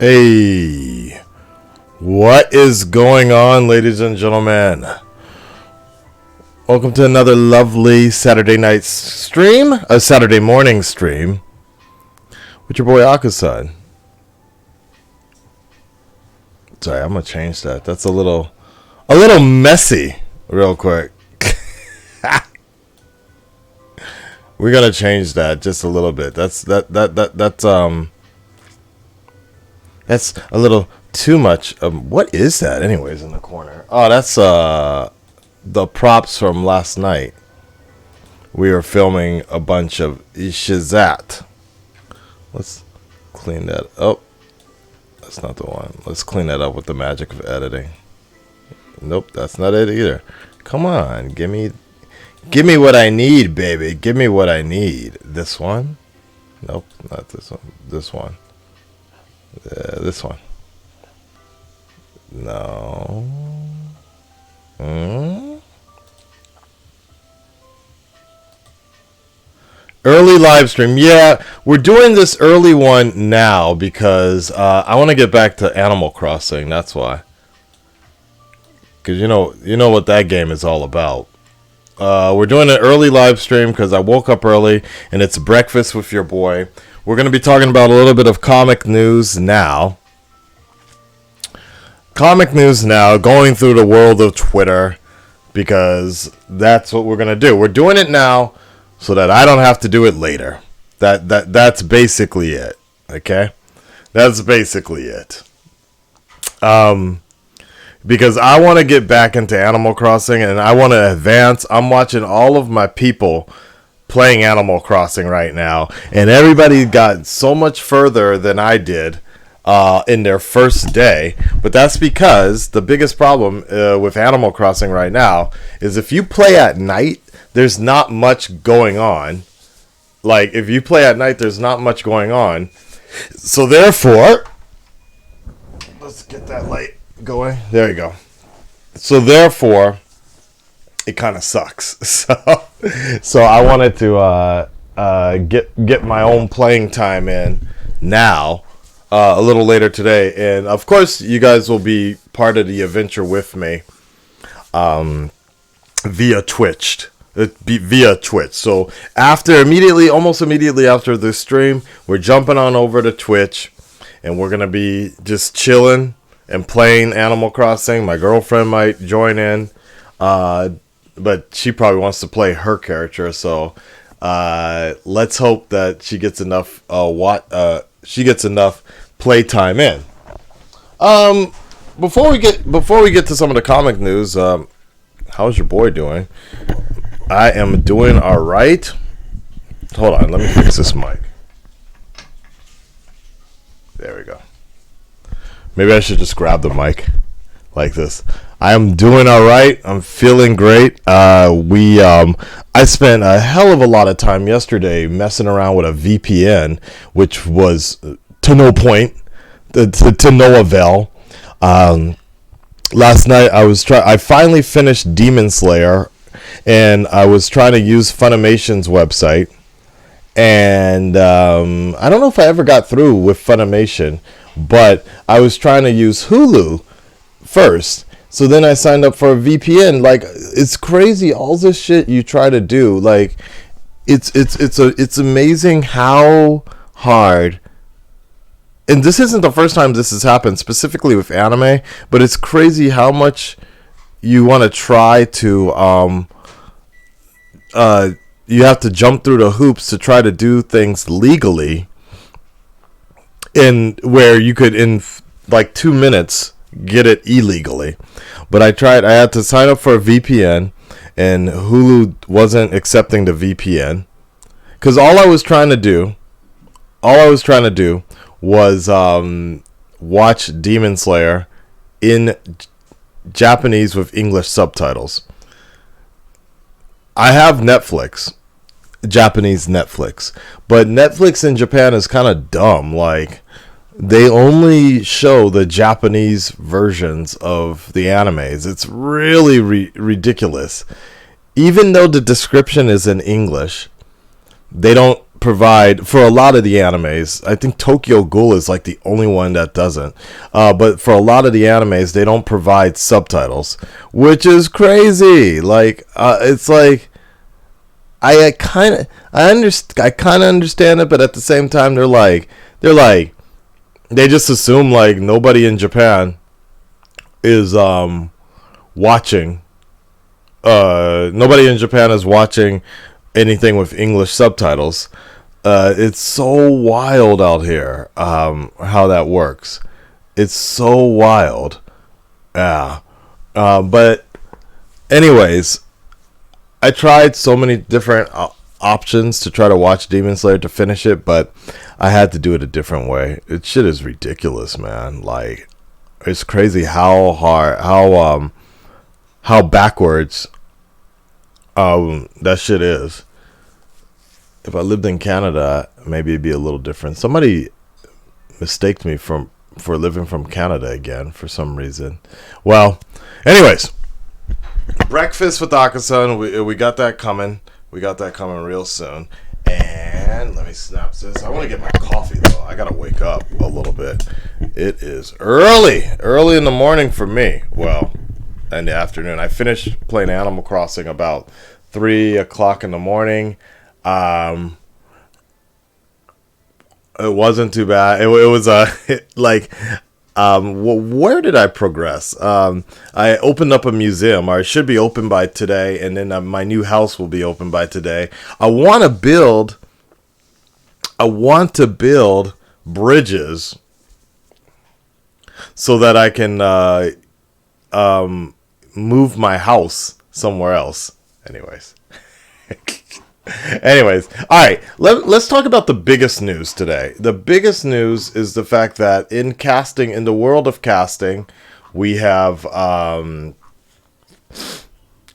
Hey, what is going on, ladies and gentlemen? Welcome to another lovely Saturday night stream, a Saturday morning stream with your boy Akasan. Sorry, I'm gonna change that. That's a little messy, real quick. We're gonna change that just a little bit. That's a little too much. What is that, anyways, in the corner? Oh, that's the props from last night. We were filming a bunch of Shazat. Let's clean that up. That's not the one. Let's clean that up with the magic of editing. Nope, that's not it either. Come on, give me what I need, baby. Give me what I need. This one? Nope, not this one. This one. This one. No. Early live stream. Yeah, we're doing this early one now because I want to get back to Animal Crossing. That's why. Because you know what that game is all about. We're doing an early live stream because I woke up early and it's breakfast with your boy. We're going to be talking about a little bit of comic news now. Comic news now, going through the world of Twitter, because that's what we're going to do. We're doing it now so that I don't have to do it later. That's basically it. Okay? That's basically it. Because I want to get back into Animal Crossing and I want to advance. I'm watching all of my people playing Animal Crossing right now, and everybody got so much further than I did in their first day. But that's because the biggest problem with Animal Crossing right now is if you play at night, there's not much going on. Like, if you play at night, there's not much going on. So therefore, let's get that light going. There you go. So therefore, it kind of sucks. So I wanted to get my own playing time in now, a little later today, and of course you guys will be part of the adventure with me via Twitch. So almost immediately after this stream, we're jumping on over to Twitch, and we're gonna be just chilling and playing Animal Crossing. My girlfriend might join in. But she probably wants to play her character, so let's hope that she gets enough play time in. Before we get to some of the comic news, how's your boy doing? I am doing all right. Hold on, let me fix this mic. There we go. Maybe I should just grab the mic like this. I am doing all right. I'm feeling great. I spent a hell of a lot of time yesterday messing around with a VPN, which was to no point, to no avail. Last night I finally finished Demon Slayer, and I was trying to use Funimation's website, and I don't know if I ever got through with Funimation, but I was trying to use Hulu first. So then I signed up for a VPN. Like, it's crazy, all this shit you try to do. Like, it's amazing how hard. And this isn't the first time this has happened, specifically with anime, but it's crazy how much you want to try to you have to jump through the hoops to try to do things legally, in where you could in like 2 minutes get it illegally. But I had to sign up for a VPN, and Hulu wasn't accepting the VPN, because all I was trying to do was watch Demon Slayer in Japanese with English subtitles. I have Netflix, Japanese Netflix, but Netflix in Japan is kind of dumb. Like, they only show the Japanese versions of the animes. It's really ridiculous. Even though the description is in English, they don't provide for a lot of the animes. I think Tokyo Ghoul is like the only one that doesn't. But for a lot of the animes, they don't provide subtitles, which is crazy. Like it's like I kind of I kind of understand it, but at the same time, they're like they just assume like nobody in Japan is watching. Nobody in Japan is watching anything with English subtitles. It's so wild out here. How that works. It's so wild. Yeah. But anyways, I tried so many different options to try to watch Demon Slayer to finish it, but I had to do it a different way. It shit is ridiculous, man. Like it's crazy how hard, how backwards that shit is. If I lived in Canada, maybe it'd be a little different. Somebody mistaked me for living from Canada again for some reason. Well, anyways, breakfast with Akasan. We got that coming. We got that coming real soon. And let me snap this. I want to get my coffee though. I gotta wake up a little bit. It is early in the morning for me. Well, in the afternoon. I finished playing Animal Crossing about 3 o'clock in the morning. It wasn't too bad. It was like where did I progress? I opened up a museum, or it should be open by today, and then my new house will be open by today. I want to build bridges so that I can move my house somewhere else. Anyways. All right, let's talk about the biggest news today. The biggest news is the fact that in the world of casting, we have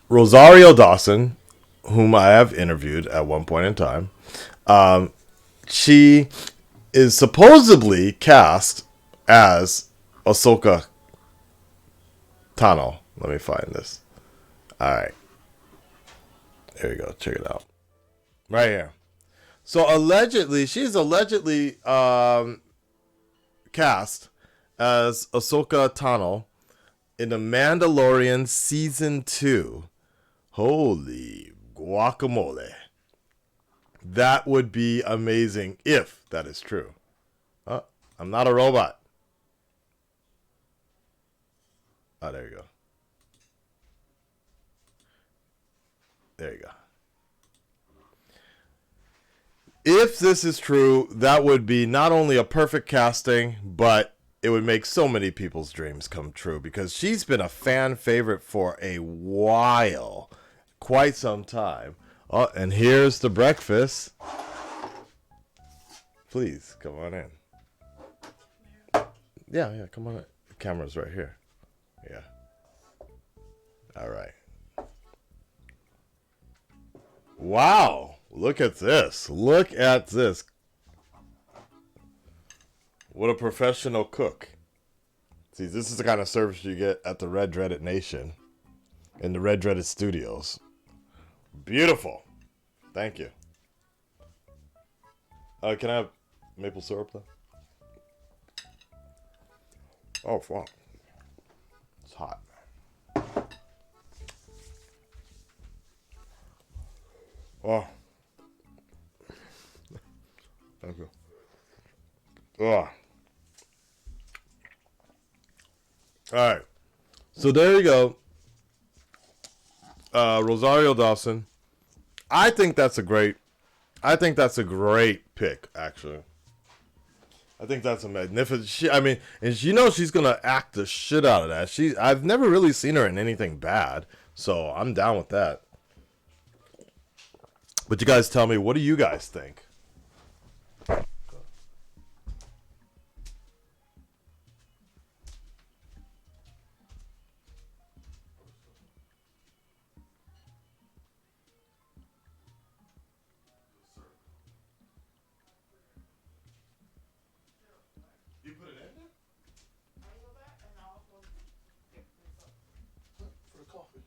Rosario Dawson, whom I have interviewed at one point in time. She is supposedly cast as Ahsoka Tano. Let me find this. All right. There you go. Check it out. Right here. So she's allegedly cast as Ahsoka Tano in The Mandalorian Season 2. Holy guacamole. That would be amazing if that is true. I'm not a robot. Oh, there you go. There you go. If this is true, that would be not only a perfect casting, but it would make so many people's dreams come true, because she's been a fan favorite for a while, quite some time. Oh, and here's the breakfast. Please, come on in. Yeah, come on in. The camera's right here. Yeah. All right. Wow. Look at this. Look at this. What a professional cook. See, this is the kind of service you get at the Red Dreaded Nation in the Red Dreaded Studios. Beautiful. Thank you. Can I have maple syrup, though? Oh, fuck. It's hot. Oh. Thank you. Oh. All right. So there you go. Rosario Dawson. I think that's a great pick, actually. I think that's a magnificent. And she's gonna act the shit out of that. I've never really seen her in anything bad, so I'm down with that. But you guys tell me, what do you guys think? You put it in there? For coffee.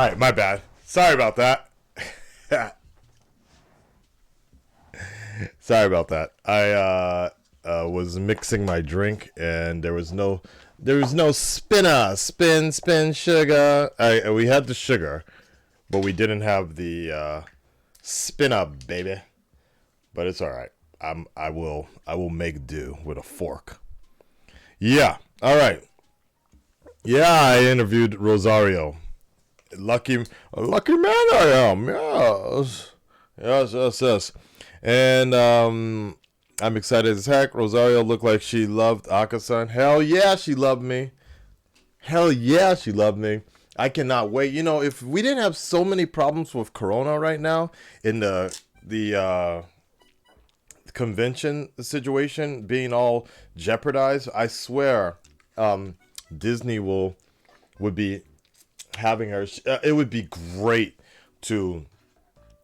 right, my bad. Sorry about that. Sorry about that. I was mixing my drink, and there was no spin sugar. We had the sugar, but we didn't have the spinner, baby. But it's all right. I will make do with a fork. Yeah. All right. Yeah, I interviewed Rosario. Lucky man I am. Yes. And I'm excited as heck. Rosario looked like she loved Akasan. Hell yeah, she loved me. Hell yeah, she loved me. I cannot wait. You know, if we didn't have so many problems with Corona right now in the convention situation being all jeopardized, I swear, Disney would be having her. It would be great to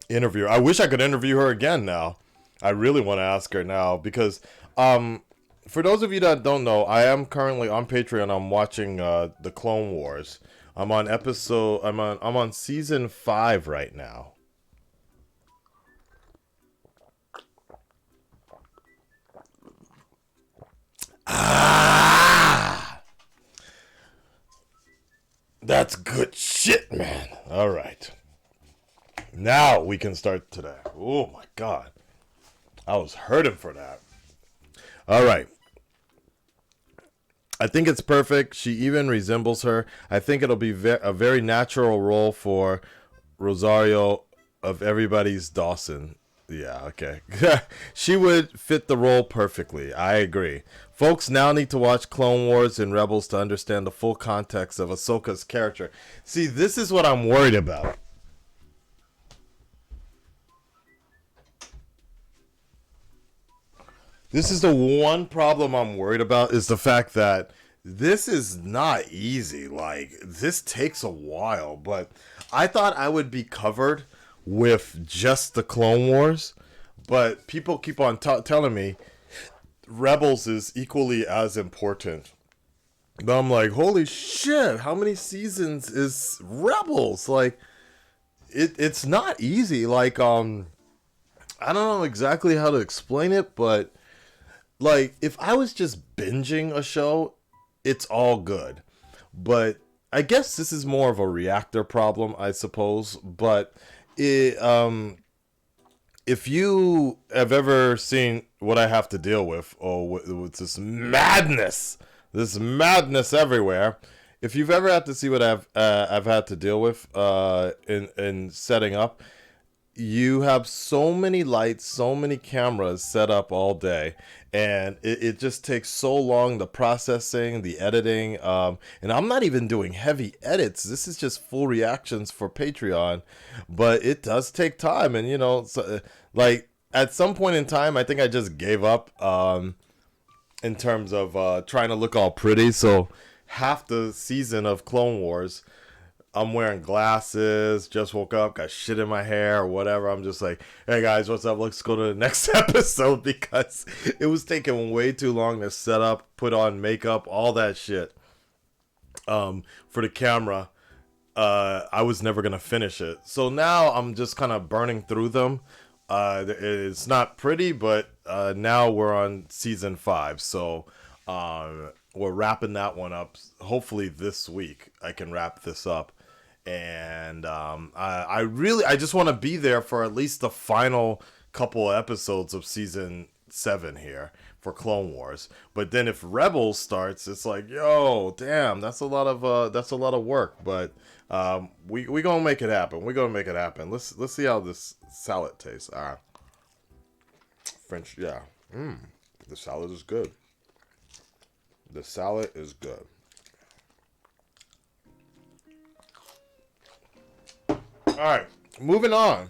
interview her. I wish I could interview her again now. I really want to ask her now because for those of you that don't know, I am currently on Patreon. I'm watching the Clone Wars. I'm on season 5 right now. That's good shit, man. All right. Now we can start today. Oh my god. I was hurting for that. All right. I think it's perfect. She even resembles her. I think it'll be a very natural role for Rosario of everybody's Dawson. Yeah, okay. She would fit the role perfectly. I agree. Folks now need to watch Clone Wars and Rebels to understand the full context of Ahsoka's character. See, this is what I'm worried about. This is the one problem I'm worried about is the fact that this is not easy. Like, this takes a while, but I thought I would be covered with just the Clone Wars, but people keep on telling me Rebels is equally as important. But I'm like, holy shit, how many seasons is Rebels? Like, it's not easy. Like, I don't know exactly how to explain it, but like, if I was just binging a show, it's all good. But I guess this is more of a reactor problem, I suppose. But if you have ever seen what I have to deal with, or with this madness everywhere, if you've ever had to see what I've had to deal with in setting up, you have so many lights, so many cameras set up all day, and it just takes so long, the processing, the editing, and I'm not even doing heavy edits. This is just full reactions for Patreon, but it does take time, and you know, so, like, at some point in time, I think I just gave up in terms of trying to look all pretty, so half the season of Clone Wars, I'm wearing glasses, just woke up, got shit in my hair or whatever. I'm just like, hey guys, what's up? Let's go to the next episode, because it was taking way too long to set up, put on makeup, all that shit. For the camera, I was never going to finish it. So now I'm just kind of burning through them. It's not pretty, but now we're on season 5. So we're wrapping that one up. Hopefully this week I can wrap this up. And I just want to be there for at least the final couple episodes of season 7 here for Clone Wars. But then if Rebels starts, it's like, yo, damn, that's a lot of work. But we gonna make it happen. We gonna make it happen. Let's see how this salad tastes. French, yeah. The salad is good. The salad is good. All right, moving on.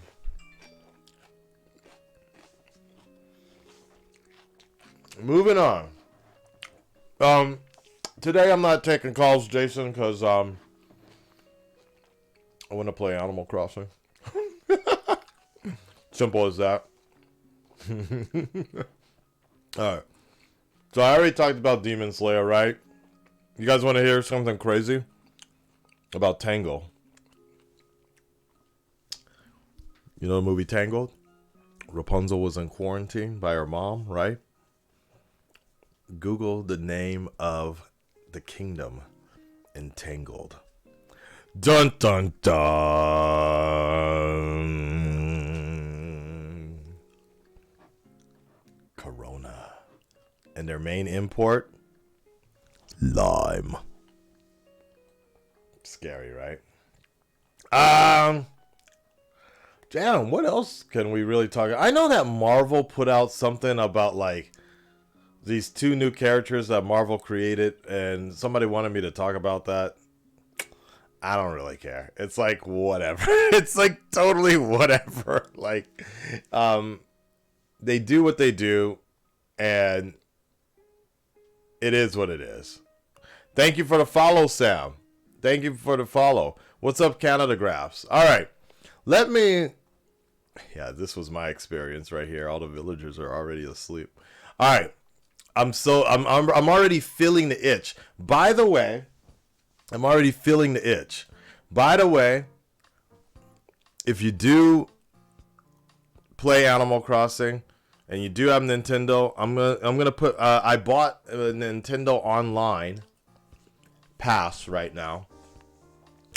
Today I'm not taking calls, Jason, because I want to play Animal Crossing. Simple as that. All right. So I already talked about Demon Slayer, right? You guys want to hear something crazy about Tangled? You know the movie Tangled? Rapunzel was in quarantine by her mom, right? Google the name of the kingdom in Tangled. Dun dun dun. Corona. And their main import? Lime. Scary, right? Damn, what else can we really talk about? I know that Marvel put out something about like these two new characters that Marvel created, and somebody wanted me to talk about that. I don't really care. It's like whatever. It's like totally whatever. Like, they do what they do, and it is what it is. Thank you for the follow, Sam. Thank you for the follow. What's up, Canada Graphs? All right, let me. Yeah, this was my experience right here. All the villagers are already asleep. All right, I'm already feeling the itch. By the way, I'm already feeling the itch. By the way, if you do play Animal Crossing and you do have Nintendo, I'm gonna put. I bought a Nintendo Online pass right now.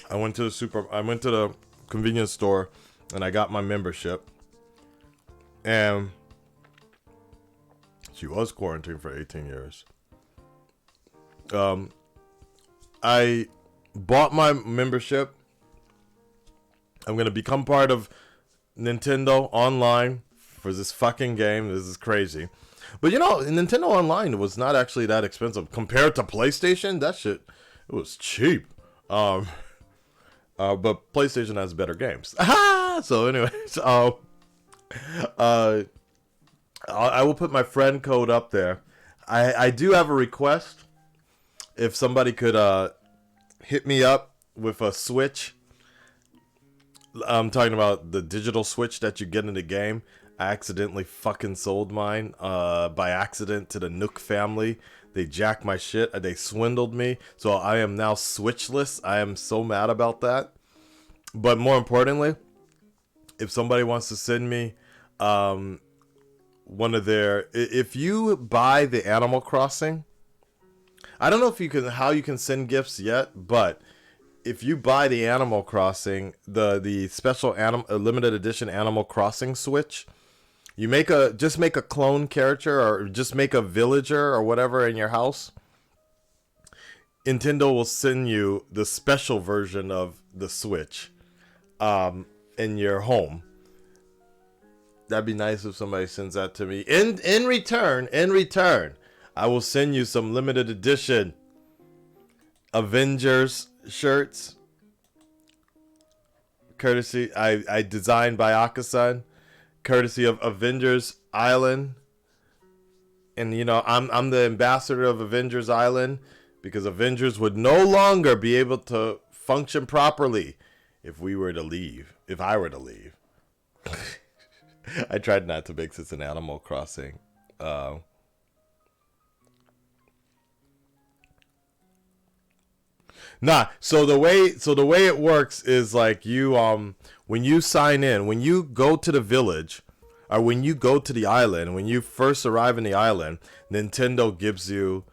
I went to the convenience store and I got my membership. And she was quarantined for 18 years. I bought my membership. I'm going to become part of Nintendo Online for this fucking game. This is crazy. But you know, Nintendo Online was not actually that expensive. Compared to PlayStation, that shit, it was cheap. But PlayStation has better games. So anyways, I will put my friend code up there. I do have a request. If somebody could hit me up with a Switch. I'm talking about the digital Switch that you get in the game. I accidentally fucking sold mine by accident to the Nook family. They jacked my shit. They swindled me. So I am now Switchless. I am so mad about that. But more importantly, if somebody wants to send me one of their... If you buy the Animal Crossing... I don't know if you can how you can send gifts yet, but if you buy the Animal Crossing, the special limited edition Animal Crossing Switch, you just make a clone character or just make a villager or whatever in your house. Nintendo will send you the special version of the Switch in your home. That'd be nice if somebody sends that to me. In return, I will send you some limited edition Avengers shirts. Courtesy, I designed by Akasan. Courtesy of Avengers Island. And you know, I'm the ambassador of Avengers Island because Avengers would no longer be able to function properly if we were to leave. If I were to leave. I tried not to make this an Animal Crossing. So the way it works is like you when you sign in, when you go to the village, or when you go to the island, when you first arrive in the island, Nintendo gives you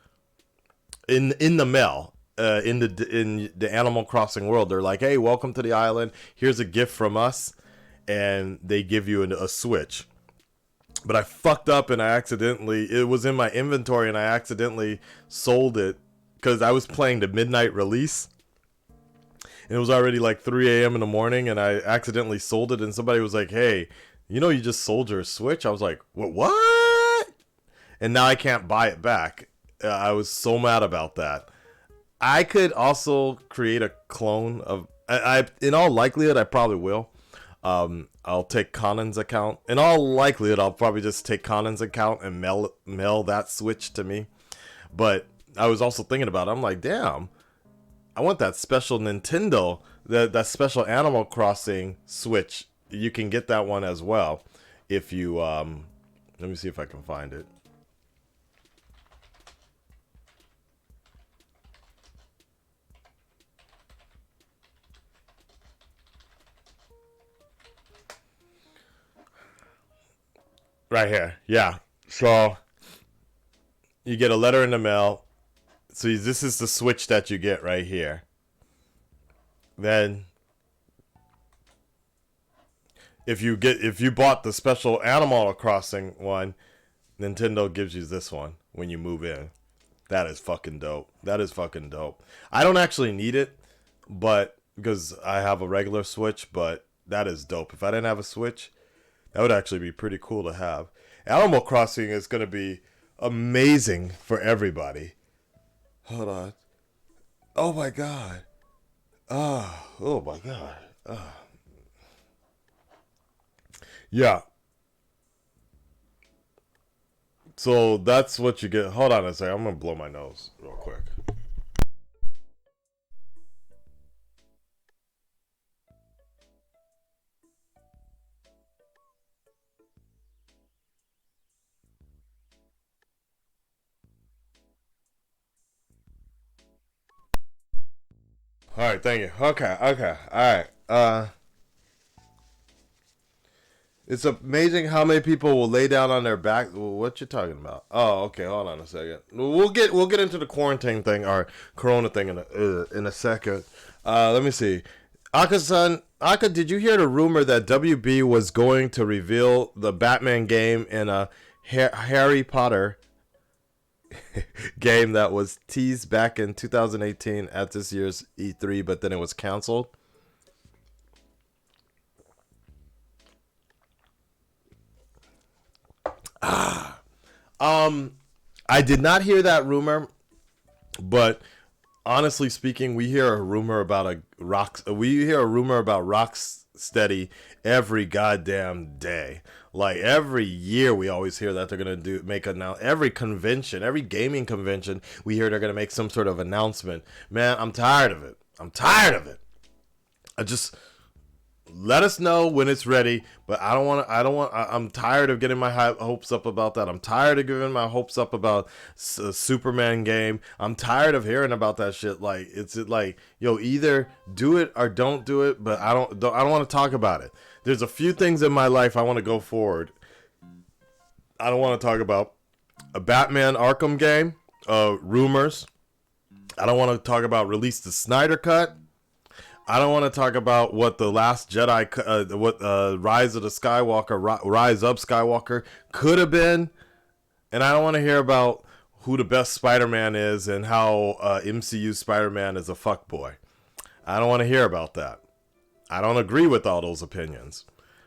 in the mail. In the Animal Crossing world, they're like, "Hey, welcome to the island. Here's a gift from us," and they give you a Switch. But I fucked up and it was in my inventory and I accidentally sold it because I was playing the midnight release. And it was already like 3 a.m. in the morning and I accidentally sold it. And somebody was like, "Hey, you know you just sold your Switch?" I was like, What? And now I can't buy it back. I was so mad about that. I could also create a clone of... in all likelihood, I probably will. I'll take Conan's account. In all likelihood, I'll probably just take Conan's account and mail that Switch to me. But I was also thinking about it. I'm like, damn, I want that special Nintendo, that special Animal Crossing Switch. You can get that one as well if you... let me see if I can find it. Right here. Yeah. So you get a letter in the mail. So this is the switch that you get right here. Then if you bought the special Animal Crossing one, Nintendo gives you this one when you move in. That is fucking dope. That is fucking dope. I don't actually need it, but because I have a regular Switch, but that is dope. If I didn't have a Switch, that would actually be pretty cool to have. Animal Crossing is going to be amazing for everybody. Hold on. Oh my god. Oh my god. Yeah. So that's what you get. Hold on a second. I'm going to blow my nose real quick. All right, thank you. Okay. All right. It's amazing how many people will lay down on their back. What you talking about? Oh, okay. Hold on a second. We'll get into the quarantine thing or Corona thing in a second. Let me see. Akasan, did you hear the rumor that WB was going to reveal the Batman game in a Harry Potter game that was teased back in 2018 at this year's E3, but then it was canceled? I did not hear that rumor, but honestly speaking, we hear a rumor about Rocksteady every goddamn day. Like every year, we always hear that they're gonna every convention, every gaming convention, we hear they're gonna make some sort of announcement. Man, I'm tired of it. I just let us know when it's ready, but I'm tired of getting my hopes up about that. I'm tired of giving my hopes up about a Superman game. I'm tired of hearing about that shit. Like, it's like, yo, either do it or don't do it, but I don't want to talk about it. There's a few things in my life I want to go forward. I don't want to talk about a Batman Arkham game, rumors. I don't want to talk about release the Snyder Cut. I don't want to talk about what the Last Jedi, Rise of Skywalker could have been, and I don't want to hear about who the best Spider-Man is and how MCU Spider-Man is a fuckboy. I don't want to hear about that. I don't agree with all those opinions,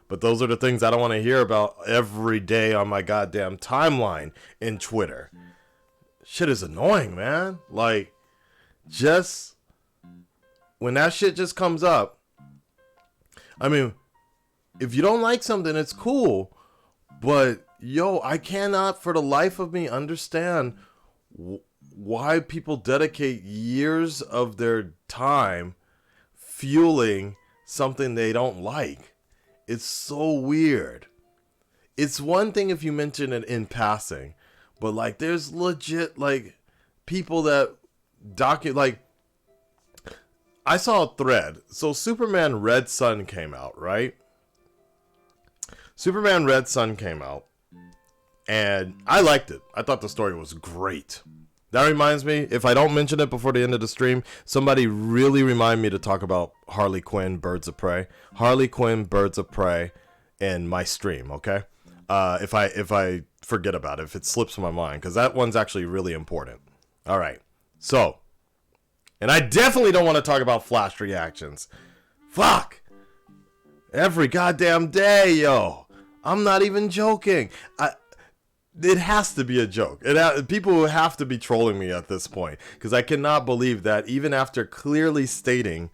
but those are the things I don't want to hear about every day on my goddamn timeline in Twitter. Shit is annoying, man. Like, just when that shit just comes up, I mean, if you don't like something, it's cool. But, yo, I cannot for the life of me understand why people dedicate years of their time fueling something they don't like. It's so weird. It's one thing if you mention it in passing, but, like, there's legit, like, people that like, I saw a thread. So Superman Red Sun came out, right? Superman Red Sun came out, and I liked it. I thought the story was great. That reminds me, if I don't mention it before the end of the stream, somebody really remind me to talk about Harley Quinn, Birds of Prey. Harley Quinn, Birds of Prey in my stream, okay? If I forget about it, if it slips my mind, because that one's actually really important. All right, so, and I definitely don't want to talk about Flash reactions. Fuck! Every goddamn day, yo. I'm not even joking. It has to be a joke. People have to be trolling me at this point, because I cannot believe that even after clearly stating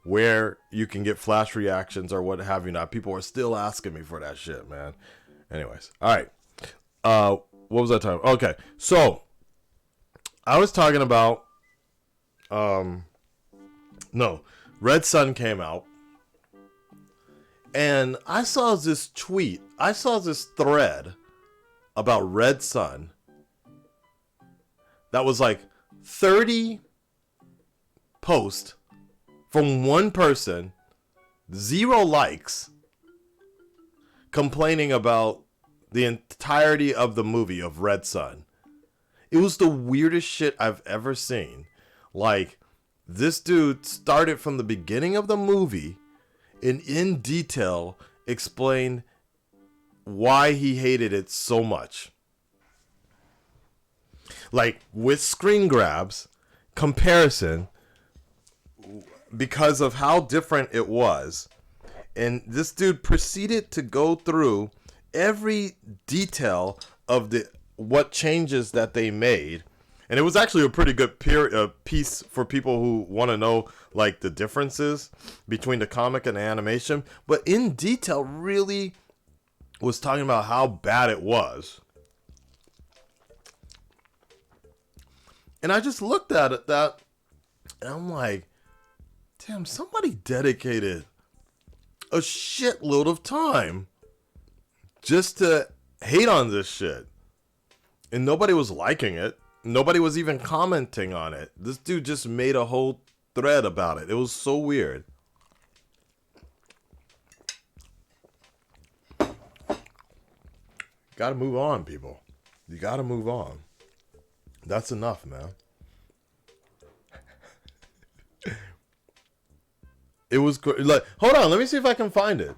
where you can get Flash reactions or what have you not, people are still asking me for that shit, man. Anyways, all right. What was that time? Okay, so I was talking about no, Red Sun came out, and I saw this tweet. I saw this thread about Red Sun that was like 30 posts from one person, 0 likes, complaining about The entirety of the movie of Red Sun. It was the weirdest shit I've ever seen. Like, this dude started from the beginning of the movie and in detail explained why he hated it so much. Like, with screen grabs, comparison, because of how different it was. And this dude proceeded to go through every detail of what changes that they made. And it was actually a pretty good piece for people who want to know like the differences between the comic and the animation. But in detail, really was talking about how bad it was. And I just looked at it and I'm like, damn, somebody dedicated a shitload of time just to hate on this shit. And nobody was liking it. Nobody was even commenting on it. This dude just made a whole thread about it. It was so weird. Gotta move on, people. You gotta move on. That's enough, man. It was like, hold on, let me see if I can find it.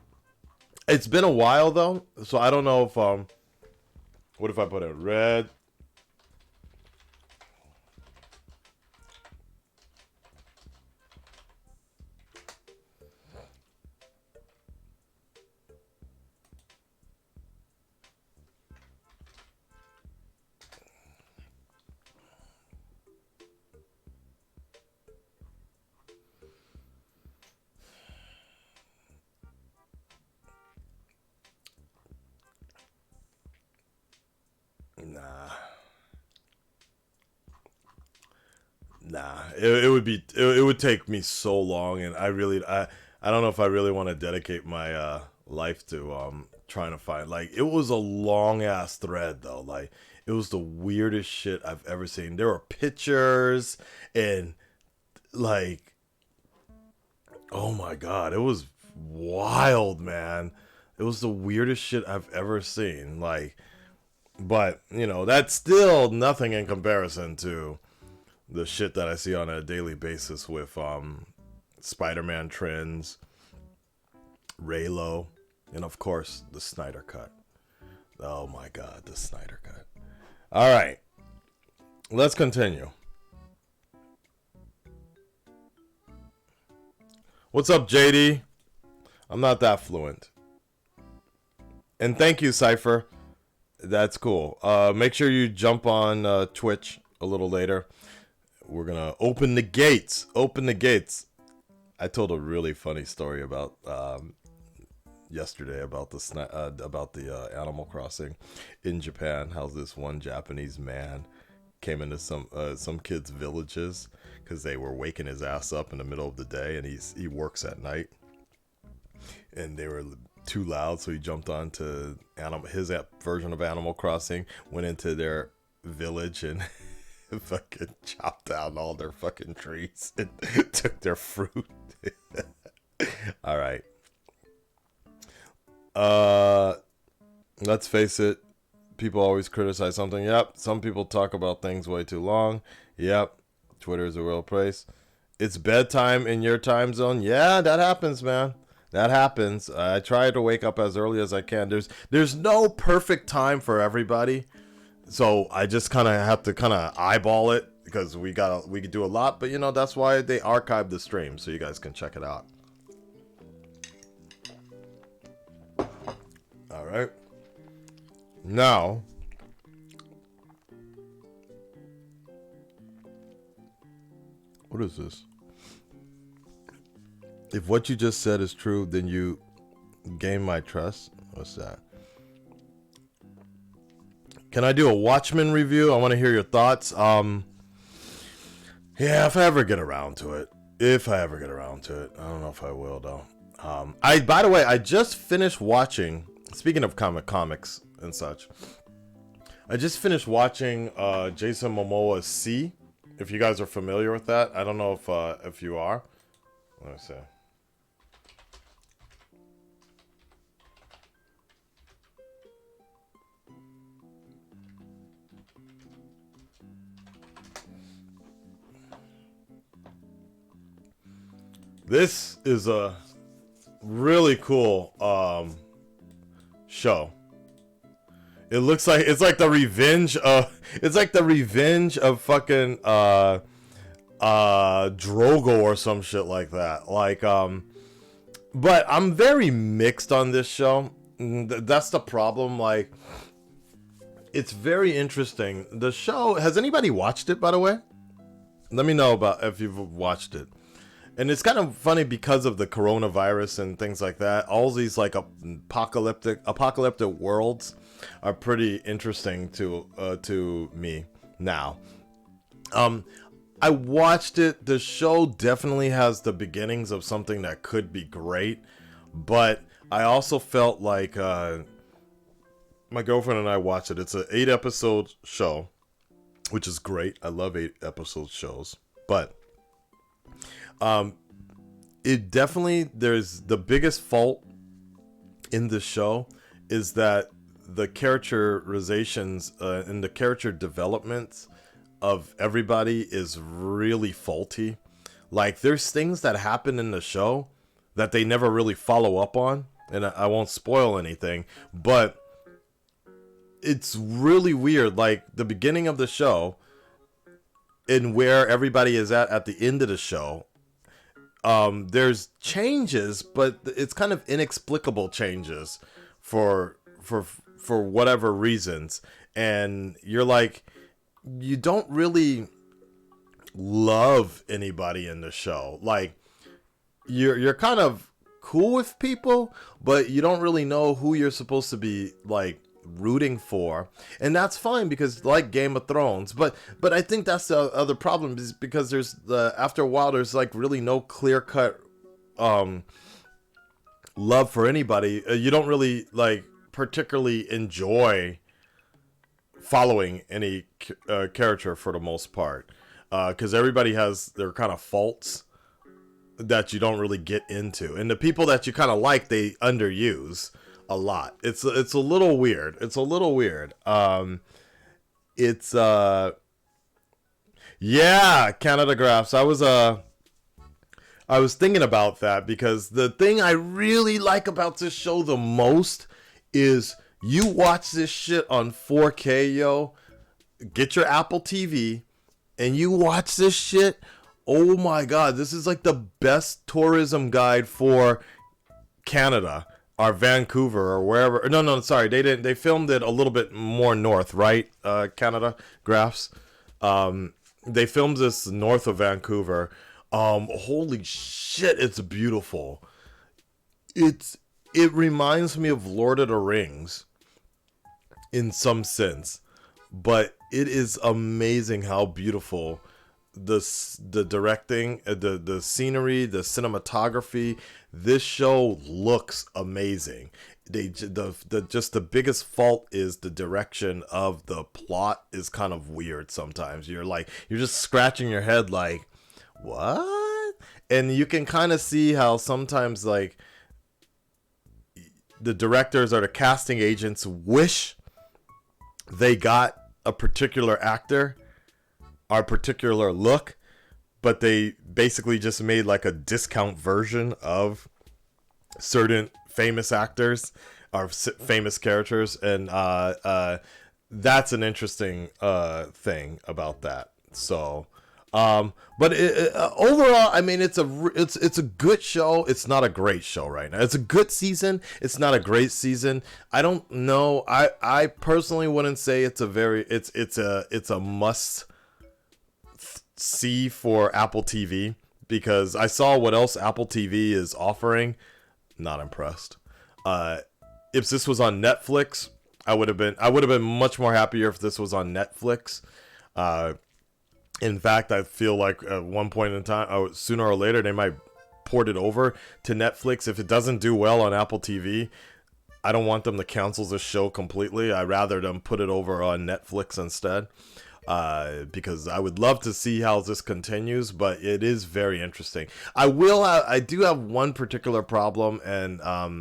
It's been a while though, so I don't know if what if I put it red? Nah. It would take me so long, and I don't know if I really want to dedicate my life to trying to find, like, it was a long ass thread though. Like, it was the weirdest shit I've ever seen. There were pictures and like, oh my god, it was wild, man. It was the weirdest shit I've ever seen. Like, but you know, that's still nothing in comparison to the shit that I see on a daily basis with Spider-Man trends, Raylo, and of course the Snyder Cut. Oh my god, the Snyder Cut. All right, let's continue. What's up, JD? I'm not that fluent. And thank you, Cypher. That's cool. Make sure you jump on Twitch a little later. We're gonna open the gates. Open the gates. I told a really funny story about yesterday about the Animal Crossing in Japan. How this one Japanese man came into some kids' villages because they were waking his ass up in the middle of the day, and he works at night, and they were too loud, so he jumped onto his version of Animal Crossing, went into their village and fucking chopped down all their fucking trees and took their fruit. All right. Let's face it. People always criticize something. Yep. Some people talk about things way too long. Yep. Twitter is a real place. It's bedtime in your time zone. Yeah, that happens, man. That happens. I try to wake up as early as I can. There's no perfect time for everybody. So I just kind of have to kind of eyeball it because we could do a lot, but you know, that's why they archive the stream so you guys can check it out. All right. Now, what is this? If what you just said is true, then you gain my trust. What's that? Can I do a Watchmen review? I want to hear your thoughts. Yeah, if I ever get around to it. I don't know if I will though. By the way, I just finished watching, speaking of comics and such, I just finished watching Jason Momoa's C. If you guys are familiar with that. I don't know if you are. Let me see. This is a really cool show. It looks like it's like the revenge of fucking Drogo or some shit like that. Like but I'm very mixed on this show. That's the problem. Like, it's very interesting. The show, has anybody watched it, by the way? Let me know about if you've watched it. And it's kind of funny because of the coronavirus and things like that. All these like apocalyptic worlds are pretty interesting to me now. I watched it. The show definitely has the beginnings of something that could be great, but I also felt like my girlfriend and I watched it. It's an 8-episode show, which is great. I love 8-episode shows, but it definitely, there's the biggest fault in the show is that the characterizations and the character developments of everybody is really faulty. Like, there's things that happen in the show that they never really follow up on, and I won't spoil anything, but it's really weird. Like, the beginning of the show and where everybody is at the end of the show, there's changes, but it's kind of inexplicable changes for whatever reasons, and you're like, you don't really love anybody in the show. Like, you're kind of cool with people, but you don't really know who you're supposed to be like rooting for, and that's fine because like Game of Thrones. But I think that's the other problem, is because there's after a while there's like really no clear cut love for anybody. You don't really like particularly enjoy following any character for the most part, because everybody has their kind of faults that you don't really get into, and the people that you kind of like, they underuse a lot. It's a little weird. It's yeah, Canada Graphs. I was thinking about that, because the thing I really like about this show the most is you watch this shit on 4K, yo. Get your Apple TV and you watch this shit. Oh my god, this is like the best tourism guide for Canada or Vancouver or wherever. No, sorry, they didn't. They filmed it a little bit more north, right? Canada Graphs. They filmed this north of Vancouver. Holy shit, it's beautiful. It reminds me of Lord of the Rings in some sense, but it is amazing how beautiful the directing, the scenery, the cinematography. This show looks amazing. The biggest fault is the direction of the plot is kind of weird sometimes. You're just scratching your head like, what? And you can kind of see how sometimes like the directors or the casting agents wish they got a particular actor or particular look, but they basically just made like a discount version of certain famous actors or famous characters, and that's an interesting thing about that. So but overall, I mean, it's a good show. It's not a great show right now. It's a good season. It's not a great season. I don't know. I personally wouldn't say it's a must see for Apple TV, because I saw what else Apple TV is offering. Not impressed. If this was on Netflix, I would have been much more happier if this was on Netflix. In fact, I feel like at one point in time, sooner or later, they might port it over to Netflix. If it doesn't do well on Apple TV, I don't want them to cancel this show completely. I'd rather them put it over on Netflix instead, because I would love to see how this continues, but it is very interesting. I do have one particular problem and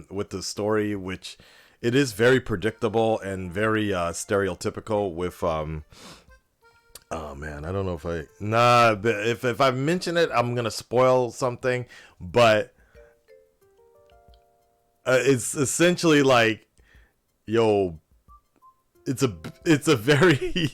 with the story, which it is very predictable and very stereotypical with Oh man, I don't know if if I mention it, I'm gonna spoil something. But it's essentially like, yo, it's a very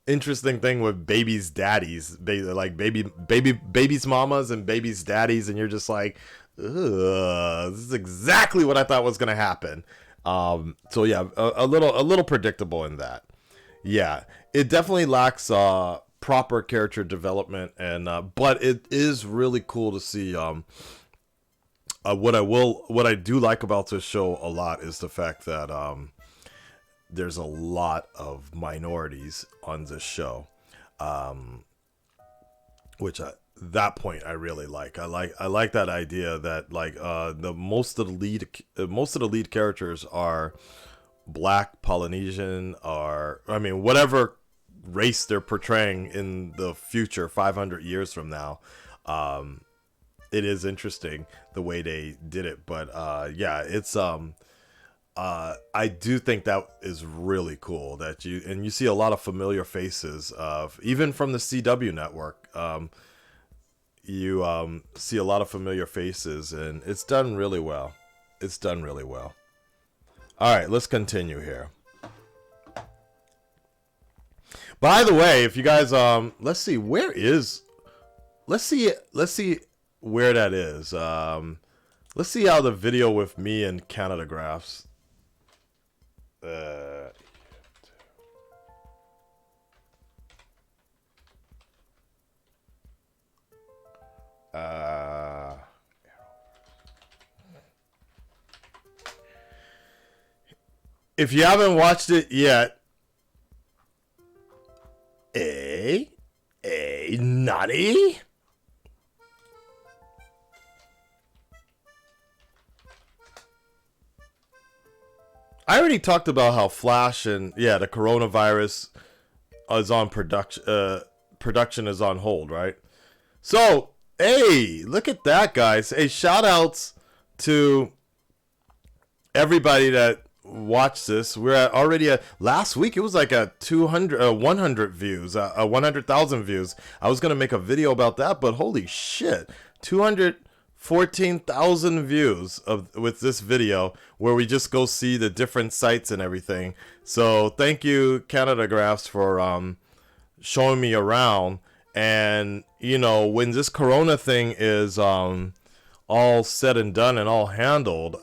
interesting thing with babies' daddies, like babies' mamas and babies' daddies, and you're just like, ugh, this is exactly what I thought was gonna happen. So yeah, a little predictable in that. Yeah, it definitely lacks proper character development, and but it is really cool to see. What I do like about this show a lot is the fact that there's a lot of minorities on this show, which that point I really like. I like that idea that like the most of the lead characters are Black, Polynesian, or I mean whatever race they're portraying in the future 500 years from now. It is interesting the way they did it, but yeah, it's I do think that is really cool that you see a lot of familiar faces of even from the CW network. You see a lot of familiar faces, and it's done really well. It's done really well. All right, let's continue here. By the way, if you guys let's see where that is. Let's see how the video with me and Canada graphs. Uh, uh, if you haven't watched it yet, Nani? I already talked about how Flash and yeah, the coronavirus is on production. Production is on hold, right? So, hey, look at that, guys. Hey, shout outs to everybody that watched this. We're already at last week. It was like a 200, 100 views, 100,000 views. I was gonna make a video about that, but holy shit, 214,000 views of with this video where we just go see the different sites and everything. So thank you, Canada Graphs, for showing me around. And you know, when this Corona thing is all said and done and all handled,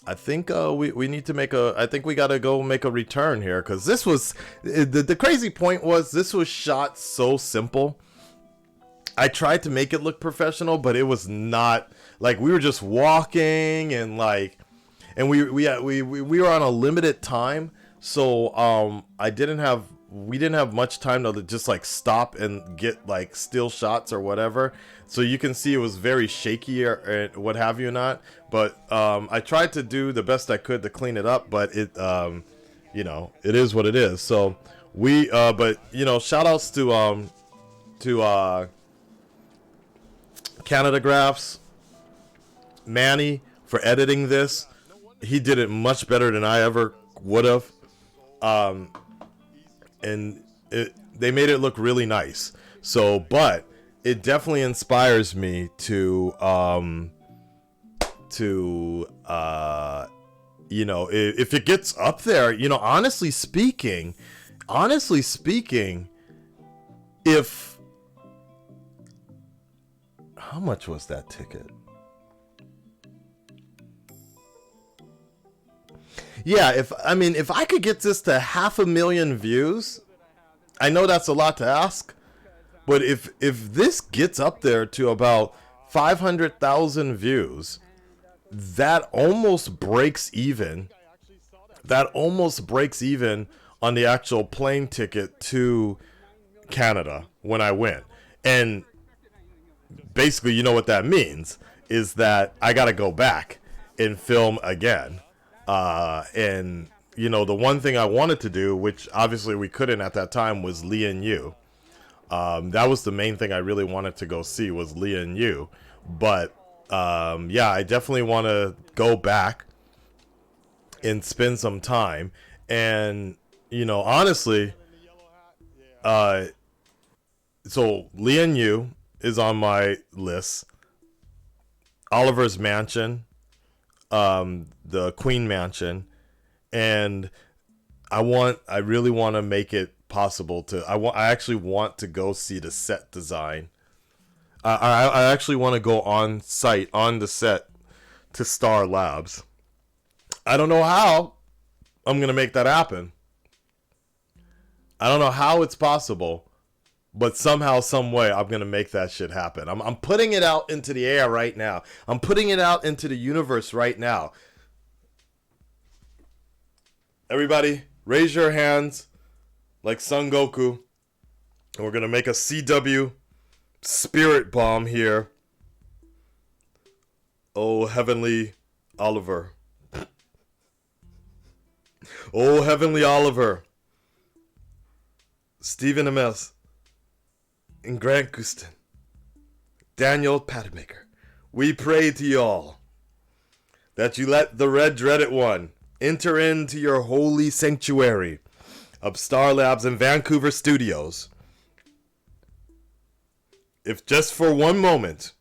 I think we need to make a. I think we got to go make a return here because this was the crazy point was this was shot so simple. I tried to make it look professional, but it was not. Like we were just walking and like, and we were on a limited time, so we didn't have much time to just like stop and get like still shots or whatever. So you can see it was very shaky or what have you not. But I tried to do the best I could to clean it up, but it you know, it is what it is. So we but you know, shout outs to Canada Graphs, Manny for editing this. He did it much better than I ever would have. And they made it look really nice. So, but it definitely inspires me to you know, if it gets up there, you know, honestly speaking, if how much was that ticket? Yeah, if I could get this to 500,000 views, I know that's a lot to ask, but if this gets up there to about 500,000 views, that almost breaks even. That almost breaks even on the actual plane ticket to Canada when I went. And basically, you know what that means is that I got to go back and film again. And you know, the one thing I wanted to do, which obviously we couldn't at that time, was Lee and Yu. That was the main thing I really wanted to go see was Lee and Yu. But yeah, I definitely want to go back and spend some time. And you know, honestly, So Lian Yu is on my list. Oliver's Mansion, the Queen Mansion, and I really want to make it possible to. I actually want to go see the set design. I actually want to go on site on the set to Star Labs. I don't know how I'm gonna make that happen. I don't know how it's possible, but somehow, some way, I'm gonna make that shit happen. I'm putting it out into the air right now. I'm putting it out into the universe right now. Everybody, raise your hands like Son Goku, and we're gonna make a CW spirit bomb here. Oh, heavenly Oliver. Oh, heavenly Oliver. Stephen M.S. and Grant Gustin. Daniel Padmaker. We pray to y'all that you let the Red Dreaded One enter into your holy sanctuary of Star Labs and Vancouver Studios. If just for one moment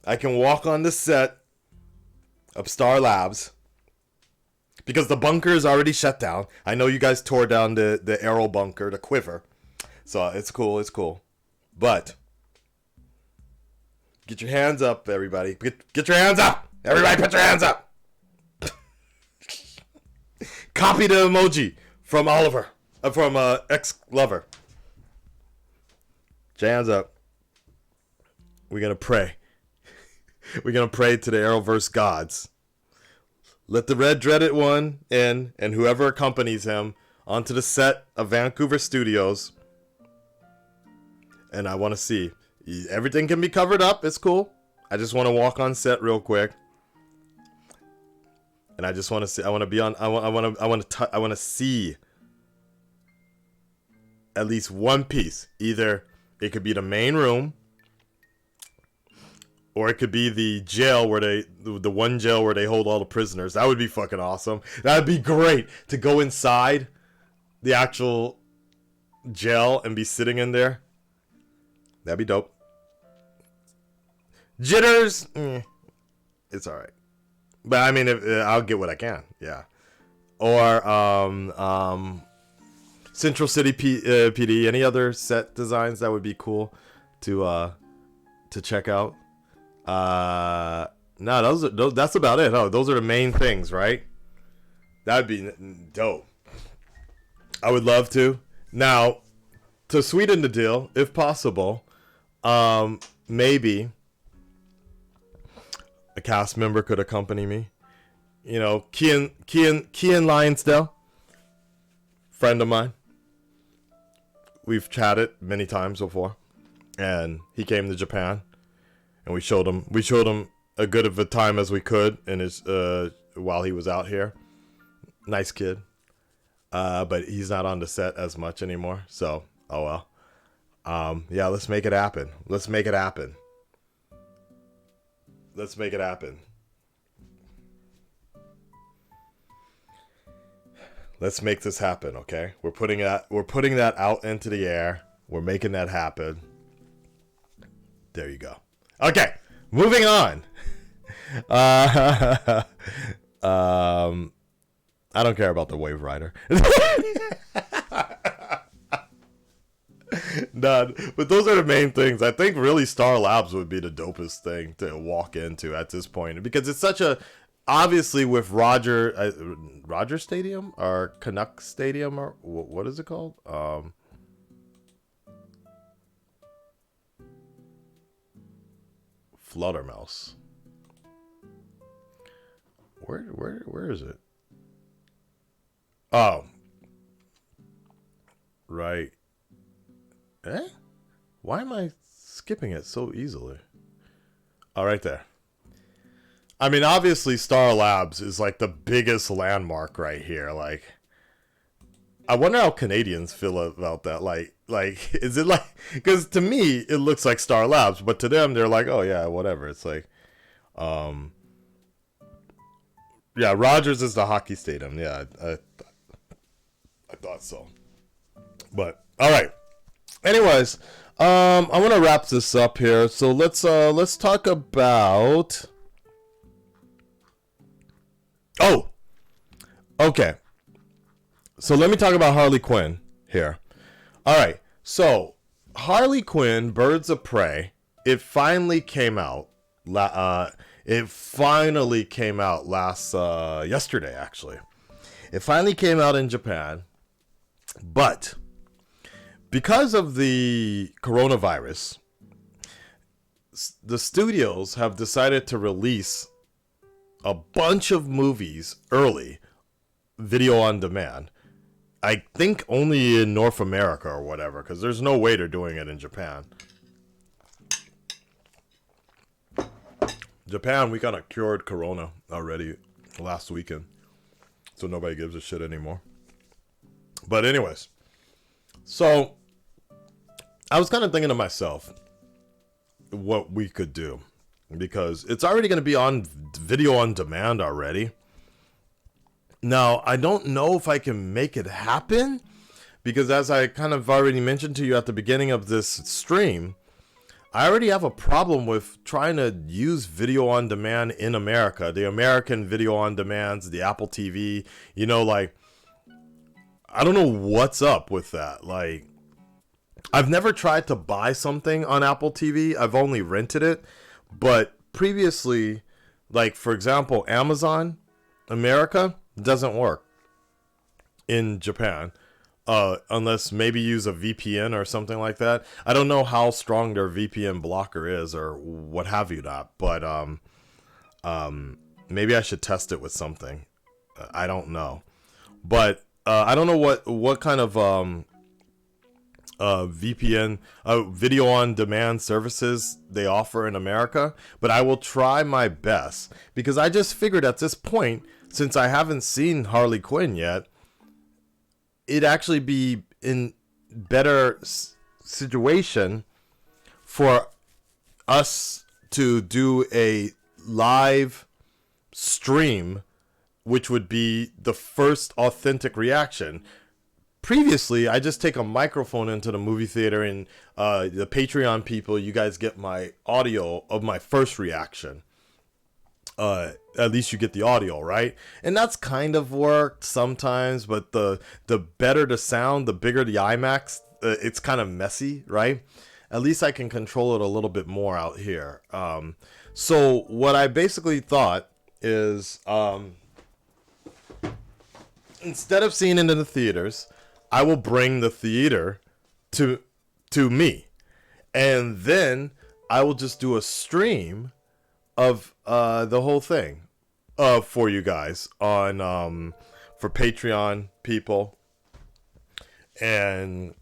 I can walk on the set of Star Labs, because the bunker is already shut down. I know you guys tore down the arrow bunker, the quiver. So it's cool. But get your hands up, everybody. Get your hands up. Everybody put your hands up. Copy the emoji from Oliver. From ex-lover. Get your hands up. We're going to pray. We're going to pray to the Arrowverse gods. Let the Red Dreaded One in, and whoever accompanies him, onto the set of Vancouver Studios. And I want to see. Everything can be covered up. It's cool. I just want to walk on set real quick. And I just want to see. I want to be on. I want to see at least one piece. Either it could be the main room, or it could be the jail where the one jail where they hold all the prisoners. That would be fucking awesome. That'd be great to go inside the actual jail and be sitting in there. That'd be dope. Jitters, it's all right. But I mean, I'll get what I can. Yeah. Or Central City PD. Any other set designs that would be cool to check out? No, that's about it. Oh, those are the main things, right? That'd be dope. I would love to. Now, to sweeten the deal, if possible, maybe a cast member could accompany me. You know, Kian Lionsdale, friend of mine. We've chatted many times before, and he came to Japan, and we showed him a good of a time as we could in his while he was out here. Nice kid, but he's not on the set as much anymore. So, oh well. Yeah, let's make it happen. Let's make it happen. Let's make it happen. Let's make this happen, okay? We're putting that out into the air. We're making that happen. There you go. Okay, moving on. I don't care about the Wave Rider. None. But those are the main things. I think really Star Labs would be the dopest thing to walk into at this point, because it's such a, obviously with Roger Stadium or Canuck Stadium, or what is it called? Fluttermouse. Where is it? Oh, right. Why am I skipping it so easily? Oh, right there. I mean, obviously, Star Labs is like the biggest landmark right here. Like, I wonder how Canadians feel about that. Like, is it like? Because to me, it looks like Star Labs, but to them, they're like, oh yeah, whatever. It's like, yeah, Rogers is the hockey stadium. Yeah, I thought so. But all right. Anyways, I'm gonna wrap this up here. So let's talk about. Oh, okay. So let me talk about Harley Quinn here. All right. So Harley Quinn, Birds of Prey. It finally came out. It finally came out yesterday. Actually, it finally came out in Japan, but because of the coronavirus, the studios have decided to release a bunch of movies early, video on demand. I think only in North America or whatever, because there's no way they're doing it in Japan. Japan, we kind of cured Corona already last weekend, so nobody gives a shit anymore. But anyways, so I was kind of thinking to myself what we could do, because it's already going to be on video on demand already. Now, I don't know if I can make it happen, because as I kind of already mentioned to you at the beginning of this stream, I already have a problem with trying to use video on demand in America. The American video on demands, the Apple TV, like, I don't know what's up with that. Like, I've never tried to buy something on Apple TV. I've only rented it. But previously, like, for example, Amazon America doesn't work in Japan. Unless maybe use a VPN or something like that. I don't know how strong their VPN blocker is or what have you not, but maybe I should test it with something. I don't know, but I don't know what kind of VPN video on demand services they offer in America, but I will try my best, because I just figured at this point, since I haven't seen Harley Quinn yet, it'd actually be in better situation for us to do a live stream, which would be the first authentic reaction. Previously, I just take a microphone into the movie theater, and the Patreon people, you guys get my audio of my first reaction. At least you get the audio, right? And that's kind of worked sometimes, but the better the sound, the bigger the IMAX, it's kind of messy, right? At least I can control it a little bit more out here. So what I basically thought is, instead of seeing it in the theaters, I will bring the theater to me, and then I will just do a stream of the whole thing for you guys on for Patreon people, and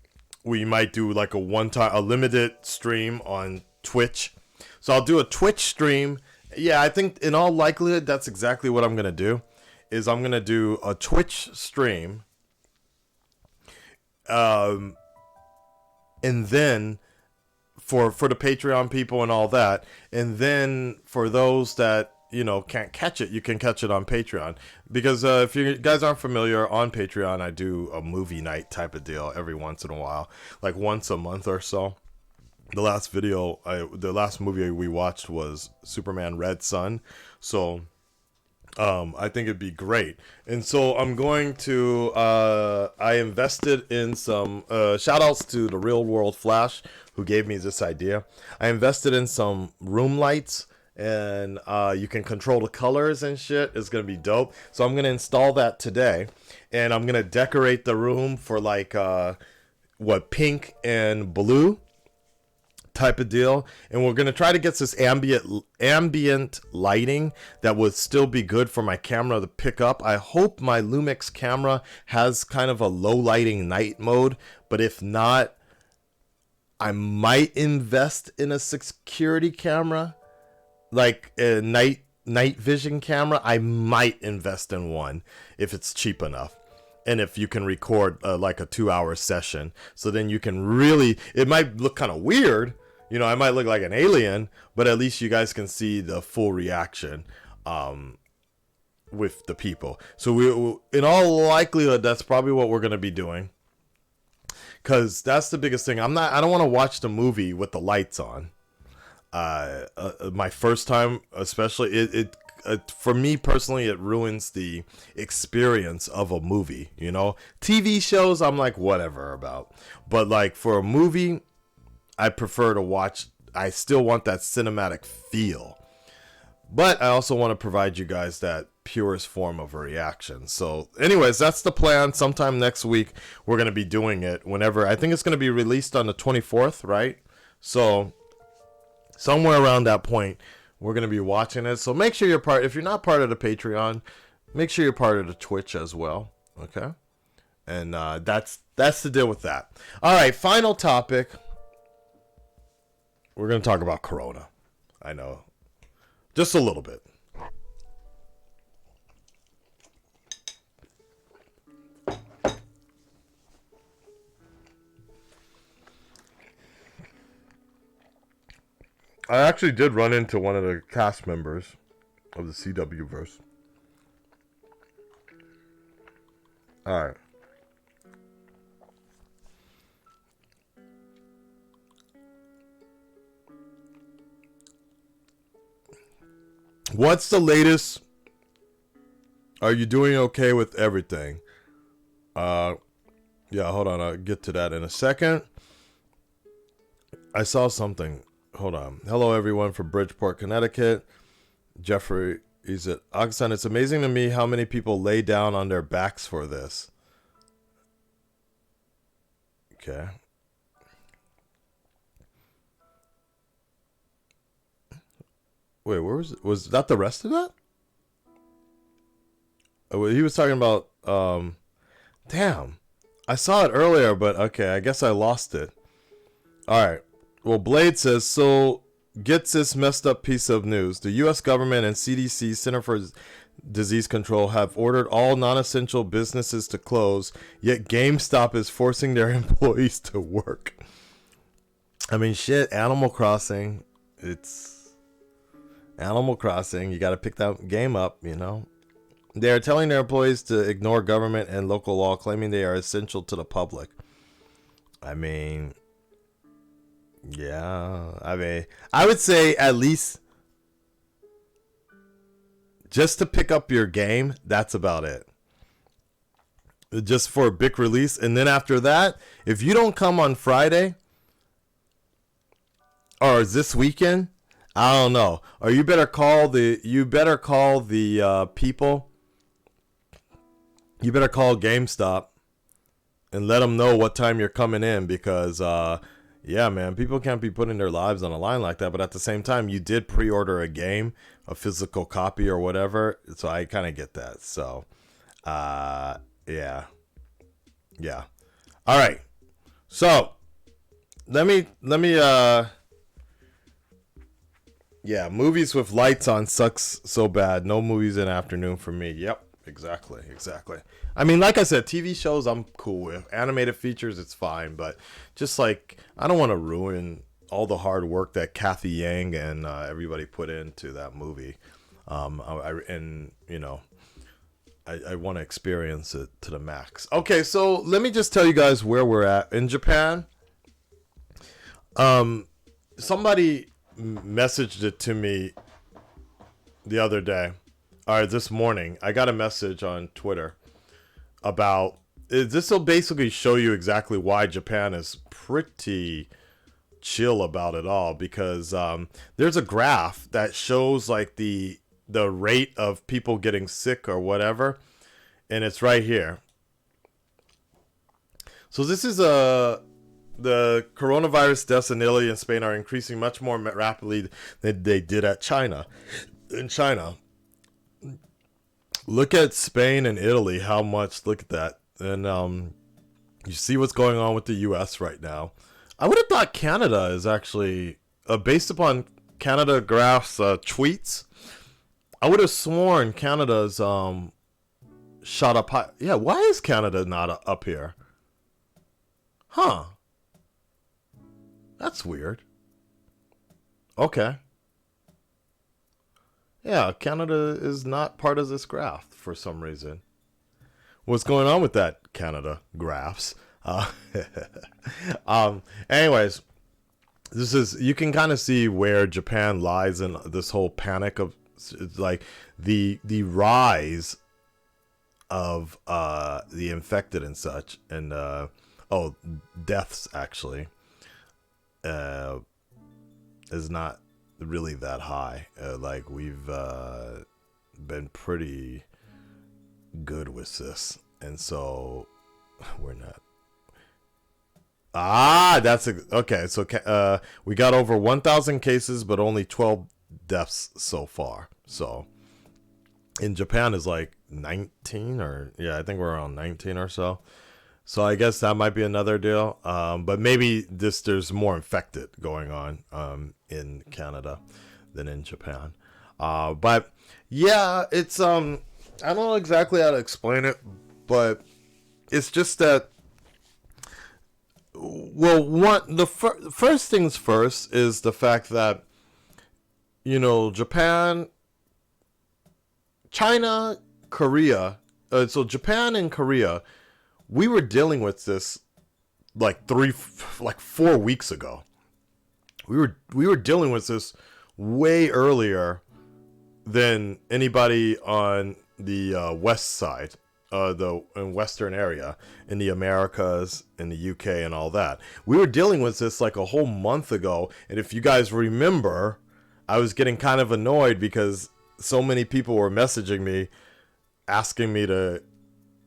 we might do like a limited stream on Twitch. So I'll do a Twitch stream. Yeah, I think in all likelihood that's exactly what I'm gonna do. Is I'm gonna do a Twitch stream, and then for the Patreon people and all that, and then for those that can't catch it, you can catch it on Patreon, because if you guys aren't familiar, on Patreon I do a movie night type of deal every once in a while, like once a month or so. The last movie we watched was Superman Red Son, so I think it'd be great. And so I'm going to I invested in some shout outs to the Real World Flash, who gave me this idea. I invested in some room lights, and you can control the colors and shit. It's gonna be dope. So I'm gonna install that today, and I'm gonna decorate the room for like pink and blue type of deal, and we're gonna try to get this ambient lighting that would still be good for my camera to pick up. I hope my Lumix camera has kind of a low lighting night mode, but if not, I might invest in a security camera, like a night vision camera. I might invest in one if it's cheap enough. And if you can record like a 2-hour session, so then you can really, it might look kind of weird, I might look like an alien, but at least you guys can see the full reaction with the people. So in all likelihood, that's probably what we're going to be doing. because that's the biggest thing. I don't want to watch the movie with the lights on. My first time, especially, for me personally, it ruins the experience of a movie. You know, TV shows I'm like whatever about, but like for a movie, I prefer to watch. I still want that cinematic feel, but I also want to provide you guys that purest form of a reaction. So anyways, that's the plan. Sometime next week we're going to be doing it. Whenever, I think it's going to be released on the 24th, right? So somewhere around that point we're going to be watching it. So make sure you're part. If you're not part of the Patreon, make sure you're part of the Twitch as well. Okay, and that's the deal with that. All right, final topic. We're going to talk about Corona. I know, just a little bit. I actually did run into one of the cast members of the CW verse. Alright. What's the latest? Are you doing okay with everything? Yeah, hold on. I'll get to that in a second. I saw something. Hold on. Hello, everyone from Bridgeport, Connecticut. Jeffrey, is it Akasan? It's amazing to me how many people lay down on their backs for this. Okay. Wait, where was it? Was that the rest of that? Oh, he was talking about. Damn, I saw it earlier, but okay, I guess I lost it. All right. Well, Blade says, so gets this messed up piece of news. The U.S. government and CDC, Center for Disease Control, have ordered all non-essential businesses to close, yet GameStop is forcing their employees to work. I mean, shit, Animal Crossing. It's Animal Crossing. You got to pick that game up, you know. They are telling their employees to ignore government and local law, claiming they are essential to the public. I mean... yeah, I mean, I would say at least just to pick up your game, that's about it. Just for a big release. And then after that, if you don't come on Friday or this weekend, I don't know. Or you better call the people. You better call GameStop and let them know what time you're coming in, because yeah, man, people can't be putting their lives on the line like that. But at the same time, you did pre-order a game, a physical copy or whatever. So I kind of get that. So, yeah. All right. So let me, yeah, movies with lights on sucks so bad. No movies in the afternoon for me. Yep. Exactly. I mean, like I said, TV shows I'm cool with. Animated features, it's fine, but just like, I don't want to ruin all the hard work that Kathy Yang and everybody put into that movie. I want to experience it to the max. Okay, so let me just tell you guys where we're at in Japan. Somebody messaged it to me the other day. All right, this morning, I got a message on Twitter about... this will basically show you exactly why Japan is pretty chill about it all. Because there's a graph that shows like the rate of people getting sick or whatever. And it's right here. So this is the coronavirus deaths in Italy and Spain are increasing much more rapidly than they did in China. Look at Spain and Italy, how much, look at that. And you see what's going on with the US right now. I would have thought Canada is actually, based upon Canada Graph's tweets, I would have sworn Canada's shot up high. Yeah, why is Canada not up here? Huh. That's weird. Okay. Yeah, Canada is not part of this graph for some reason. What's going on with that Canada graphs? Uh, anyways, you can kind of see where Japan lies in this whole panic of like the rise of the infected and such, and deaths actually is not really that high. Like we've been pretty good with this, and so we're not. That's okay. So we got over 1,000 cases, but only 12 deaths so far. So in Japan is like 19, or yeah, I think we're around 19 or so. So I guess that might be another deal. But maybe there's more infected going on in Canada than in Japan. But yeah, it's I don't know exactly how to explain it, but it's just that. Well, first things first is the fact that Japan, China, Korea. So Japan and Korea, we were dealing with this like 4 weeks ago. We were dealing with this way earlier than anybody on the west side, the western area, in the Americas, in the UK, and all that. We were dealing with this like a whole month ago, and if you guys remember, I was getting kind of annoyed because so many people were messaging me, asking me to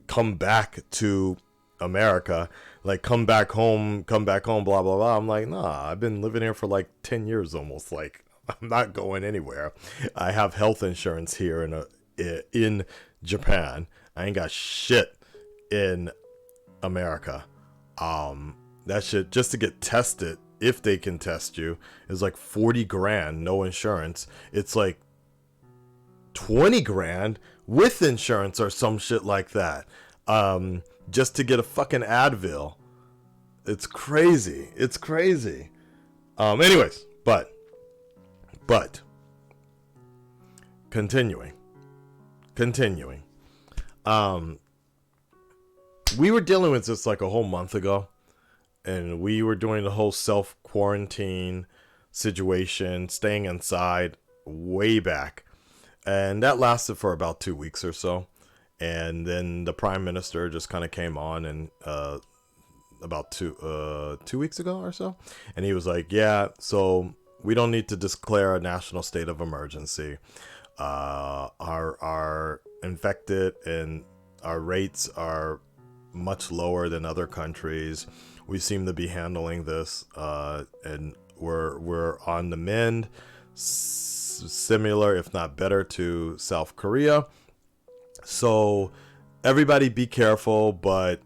come back to America, like come back home, blah blah blah. I'm like, nah, I've been living here for like 10 years almost. Like, I'm not going anywhere. I have health insurance here in Japan. I ain't got shit in America. That shit, just to get tested, if they can test you, is like 40 grand, no insurance. It's like 20 grand with insurance or some shit like that. Just to get a fucking Advil. It's crazy. It's crazy. Anyways, but continuing. We were dealing with this like a whole month ago, and we were doing the whole self-quarantine situation, staying inside way back, and that lasted for about 2 weeks or so. And then the prime minister just kind of came on, and about 2 weeks ago or so, and he was like, yeah, so we don't need to declare a national state of emergency. Our infected and our rates are much lower than other countries. We seem to be handling this, and we're on the mend, similar if not better to South Korea. So everybody be careful, but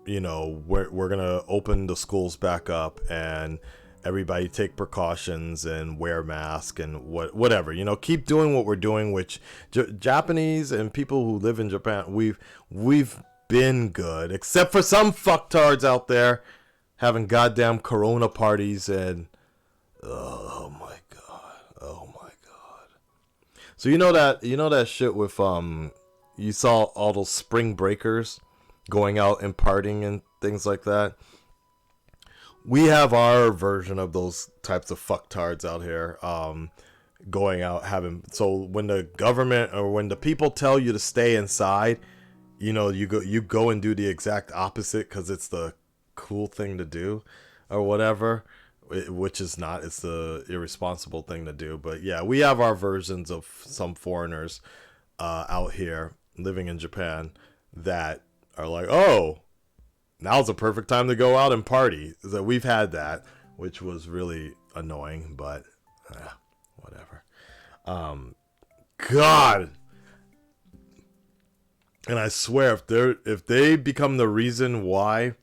we're gonna open the schools back up, and everybody take precautions and wear masks and whatever. Keep doing what we're doing. Which Japanese and people who live in Japan, we've been good, except for some fucktards out there having goddamn Corona parties and oh my god. So you know that shit with you saw all those spring breakers going out and partying and things like that. We have our version of those types of fucktards out here, going out having. So when the government or when the people tell you to stay inside, you go and do the exact opposite because it's the cool thing to do, or whatever. Which is not. It's the irresponsible thing to do. But yeah, we have our versions of some foreigners out here living in Japan that are like, oh, now's the perfect time to go out and party. So we've had that, which was really annoying, but whatever. God, and I swear, if they become the reason why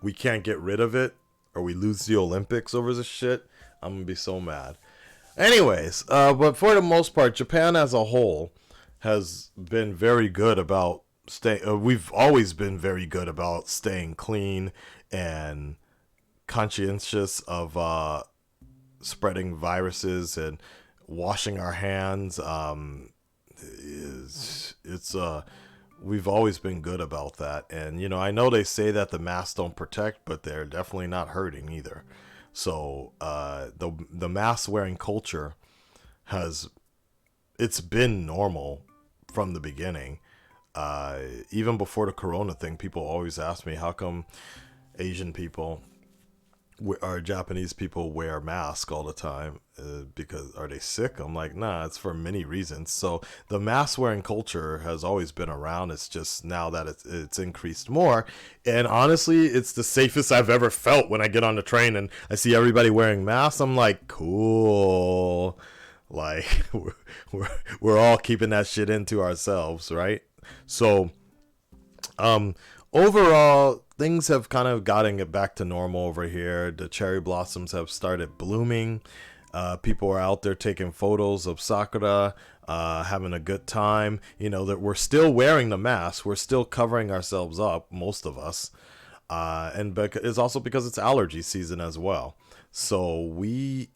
we can't get rid of it, or we lose the Olympics over this shit, I'm gonna be so mad. Anyways, but for the most part, Japan as a whole has been very good about we've always been very good about staying clean and conscientious of spreading viruses and washing our hands. we've always been good about that. And I know they say that the masks don't protect, but they're definitely not hurting either. So the mask wearing culture has it's been normal from the beginning. Even before the corona thing, people always ask me, how come Asian people or Japanese people wear masks all the time? Because are they sick? I'm like, nah, it's for many reasons. So the mask wearing culture has always been around. It's just now that it's increased more. And honestly, it's the safest I've ever felt when I get on the train and I see everybody wearing masks. I'm like, cool. Like we're all keeping that shit into ourselves, right? So overall, things have kind of gotten it back to normal over here. The cherry blossoms have started blooming. People are out there taking photos of sakura, having a good time. That we're still wearing the mask. We're still covering ourselves up, most of us. And it's also because it's allergy season as well. So we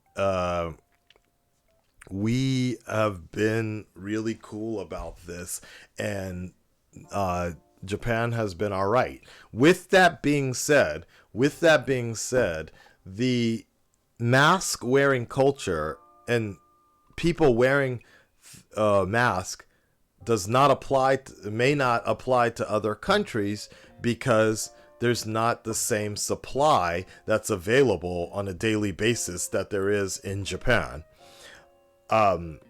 have been really cool about this, and Japan has been all right. With that being said, the mask wearing culture and people wearing mask may not apply to other countries because there's not the same supply that's available on a daily basis that there is in Japan. When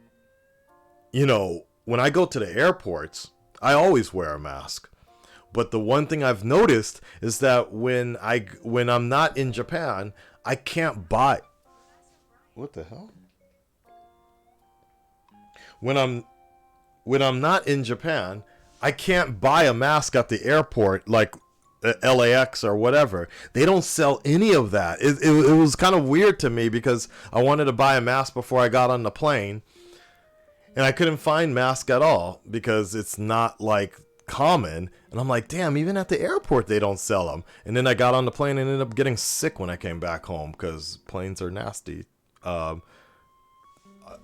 I go to the airports, I always wear a mask. But the one thing I've noticed is that when I'm not in Japan, I can't buy. What the hell? When I'm not in Japan, I can't buy a mask at the airport like LAX or whatever. They don't sell any of that. It was kind of weird to me because I wanted to buy a mask before I got on the plane, and I couldn't find mask at all because it's not like common. And I'm like, damn, even at the airport they don't sell them. And then I got on the plane and ended up getting sick when I came back home because planes are nasty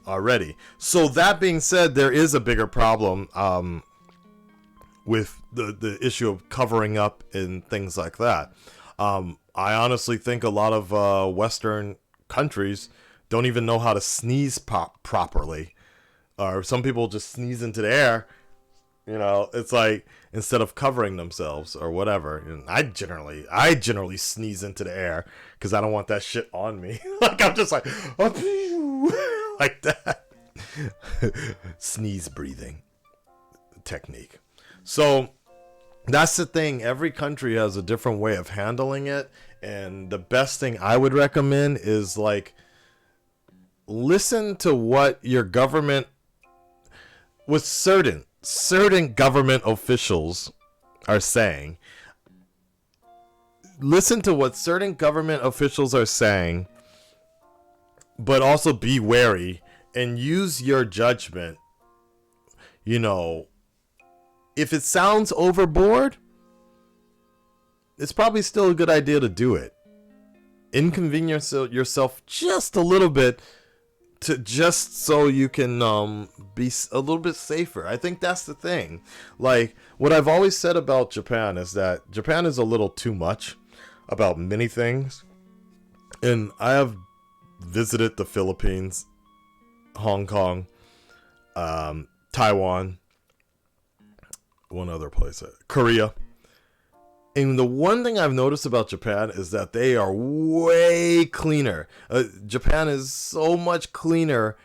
already. So that being said, there is a bigger problem with the issue of covering up and things like that. I honestly think a lot of Western countries don't even know how to sneeze properly. Or some people just sneeze into the air. It's like instead of covering themselves or whatever. And I generally sneeze into the air because I don't want that shit on me. Like I'm just like, oh, like that. Sneeze breathing technique. So that's the thing. Every country has a different way of handling it. And the best thing I would recommend is like listen to what your government with certain government officials are saying. Listen to what certain government officials are saying, but also be wary and use your judgment. If it sounds overboard, it's probably still a good idea to do it. Inconvenience yourself just a little bit just so you can be a little bit safer. I think that's the thing. Like what I've always said about Japan is that Japan is a little too much about many things. And I have visited the Philippines, Hong Kong, Taiwan, one other place, Korea. And the one thing I've noticed about Japan is that they are way cleaner. Japan is so much cleaner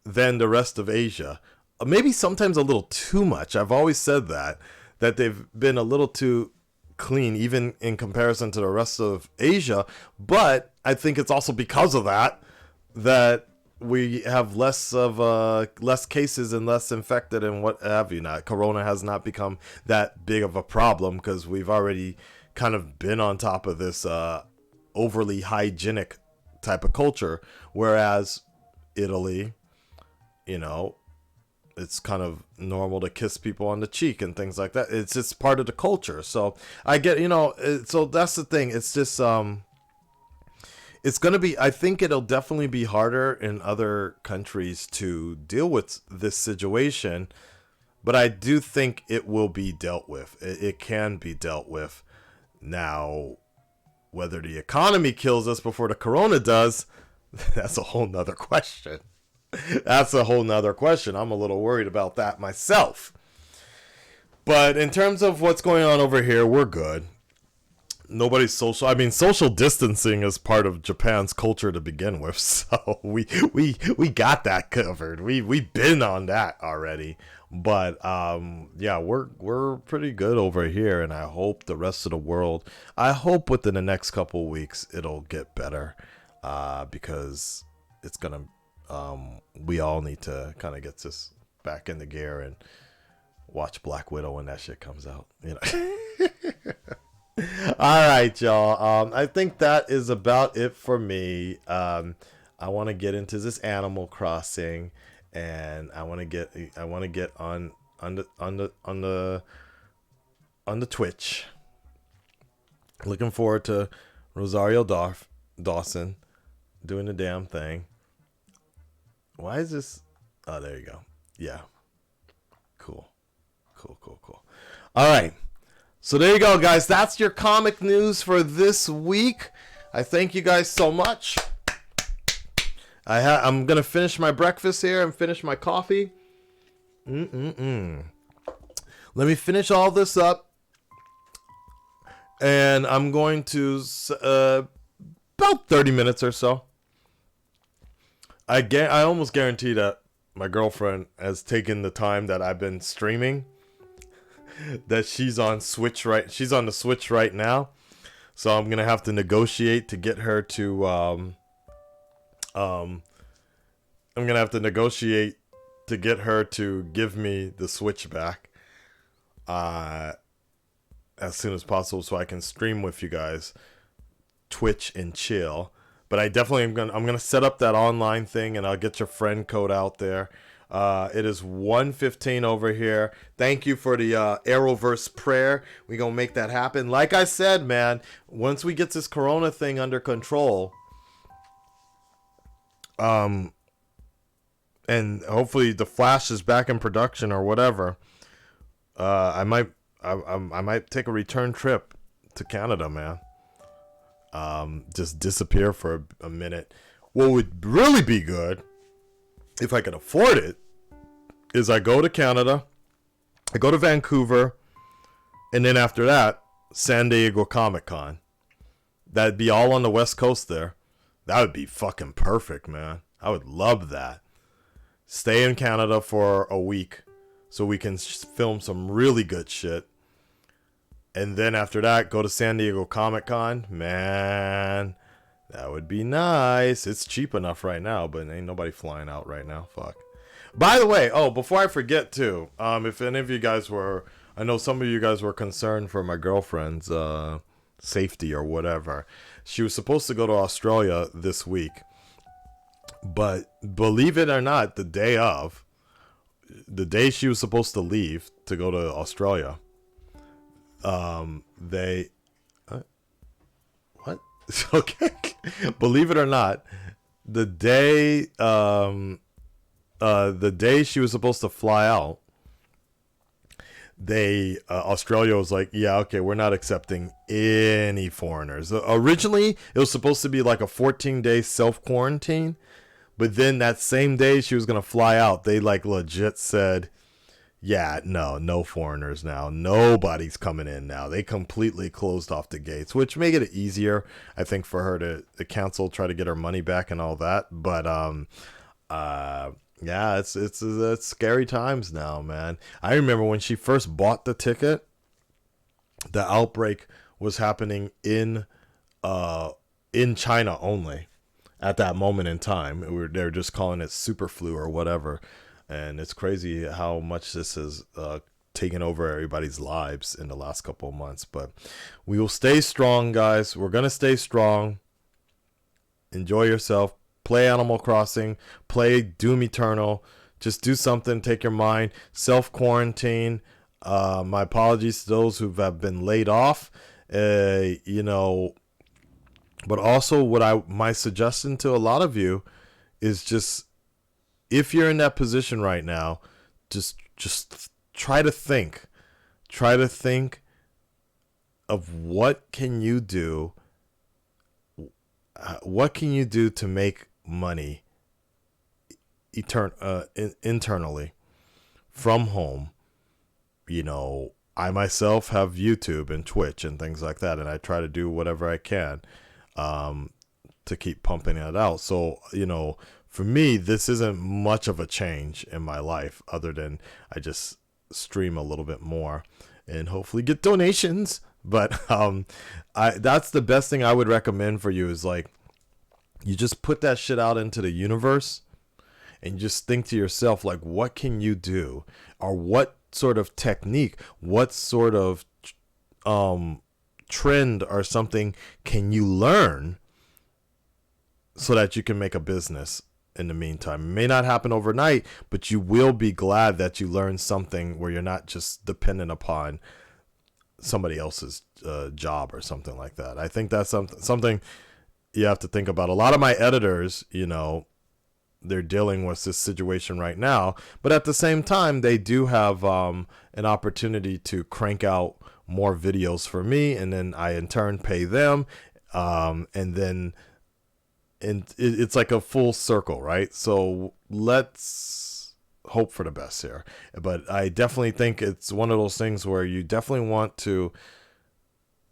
than the rest of Asia. Maybe sometimes a little too much. I've always said that they've been a little too clean, even in comparison to the rest of Asia. But I think it's also because of that we have less cases and less infected and what have you not. Corona has not become that big of a problem because we've already kind of been on top of this overly hygienic type of culture. Whereas Italy, it's kind of normal to kiss people on the cheek and things like that. It's just part of the culture. So I get, so that's the thing. It's just, it's going to be, I think it'll definitely be harder in other countries to deal with this situation but I do think it will be dealt with. It can be dealt with. Now, whether the economy kills us before the corona does, that's a whole nother question. That's a whole nother question. I'm a little worried about that myself. But in terms of what's going on over here, we're good. Nobody's social. I mean, social distancing is part of Japan's culture to begin with, so we got that covered. We've been on that already. But yeah, we're pretty good over here, and I hope the rest of the world. I hope within the next couple of weeks it'll get better, because it's gonna. We all need to kind of get this back into gear and watch Black Widow when that shit comes out. You know. All right, y'all. I think that is about it for me. I want to get into this Animal Crossing, and I want to get on the Twitch. Looking forward to Rosario Dawson doing the damn thing. Why is this? Oh, there you go. Yeah. Cool. All right. So there you go, guys. That's your comic news for this week. I thank you guys so much. I'm going to finish my breakfast here and finish my coffee. Let me finish all this up. And I'm going to, about 30 minutes or so. I almost guarantee that my girlfriend has taken the time that I've been streaming. That she's on the Switch right now, so I'm gonna have to negotiate to get her to give me the Switch back as soon as possible, so I can stream with you guys, Twitch and chill. But I definitely I'm gonna set up that online thing, and I'll get your friend code out there. It is 1:15 over here. Thank you for the Arrowverse prayer. We gonna make that happen. Like I said, man, once we get this Corona thing under control, and hopefully the Flash is back in production or whatever, I might take a return trip to Canada, man. Just disappear for a minute. What would really be good, if I could afford it, is I go to Canada, I go to Vancouver, and then after that, San Diego Comic-Con. That'd be all on the West Coast there. That would be fucking perfect, man. I would love that. Stay in Canada for a week so we can film some really good shit. And then after that, go to San Diego Comic-Con. Man, that would be nice. It's cheap enough right now, but ain't nobody flying out right now. Fuck. By the way, before I forget too, if any of you guys were, I know some of you guys were concerned for my girlfriend's safety or whatever. She was supposed to go to Australia this week, but believe it or not, the day she was supposed to leave to go to Australia, what? Okay. Believe it or not, the day she was supposed to fly out, Australia was like, yeah, okay, we're not accepting any foreigners. Originally, it was supposed to be like a 14-day self-quarantine, but then that same day she was going to fly out, they like legit said, yeah, no foreigners now. Nobody's coming in now. They completely closed off the gates, which made it easier, I think, for her to cancel, try to get her money back and all that. But yeah, it's scary times now, man. I remember when she first bought the ticket, the outbreak was happening in China only at that moment in time. They were just calling it super flu or whatever. And it's crazy how much this has taken over everybody's lives in the last couple of months. But we will stay strong, guys. We're going to stay strong. Enjoy yourself. Play Animal Crossing. Play Doom Eternal. Just do something. Take your mind. Self-quarantine. My apologies to those who have been laid off. But also my suggestion to a lot of you is just, if you're in that position right now, just try to think. Try to think of what can you do. What can you do to make money internally from home? You know, I myself have YouTube and Twitch and things like that, and I try to do whatever I can to keep pumping it out. So, you know, for me, this isn't much of a change in my life other than I just stream a little bit more and hopefully get donations. But that's the best thing I would recommend for you is like, you just put that shit out into the universe and just think to yourself, like, what can you do? Or what sort of technique, what sort of trend or something can you learn so that you can make a business in the meantime? It may not happen overnight, but you will be glad that you learned something where you're not just dependent upon somebody else's job or something like that. I think that's something you have to think about. A lot of my editors, you know, they're dealing with this situation right now, but at the same time, they do have an opportunity to crank out more videos for me, and then I in turn pay them, and then it's like a full circle, right? So let's hope for the best here. But I definitely think it's one of those things where you definitely want to.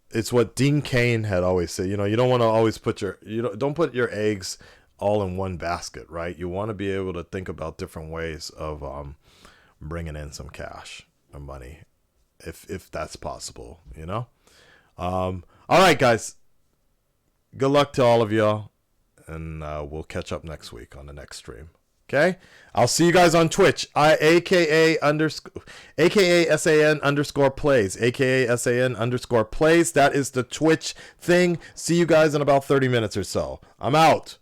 It's what Dean Cain had always said. You know, you don't want to always don't put your eggs all in one basket, right? You want to be able to think about different ways of bringing in some cash or money, if that's possible, you know? All right, guys. Good luck to all of y'all, and we'll catch up next week on the next stream. Okay? I'll see you guys on Twitch. AKA SAN_plays. AKA SAN_plays. That is the Twitch thing. See you guys in about 30 minutes or so. I'm out.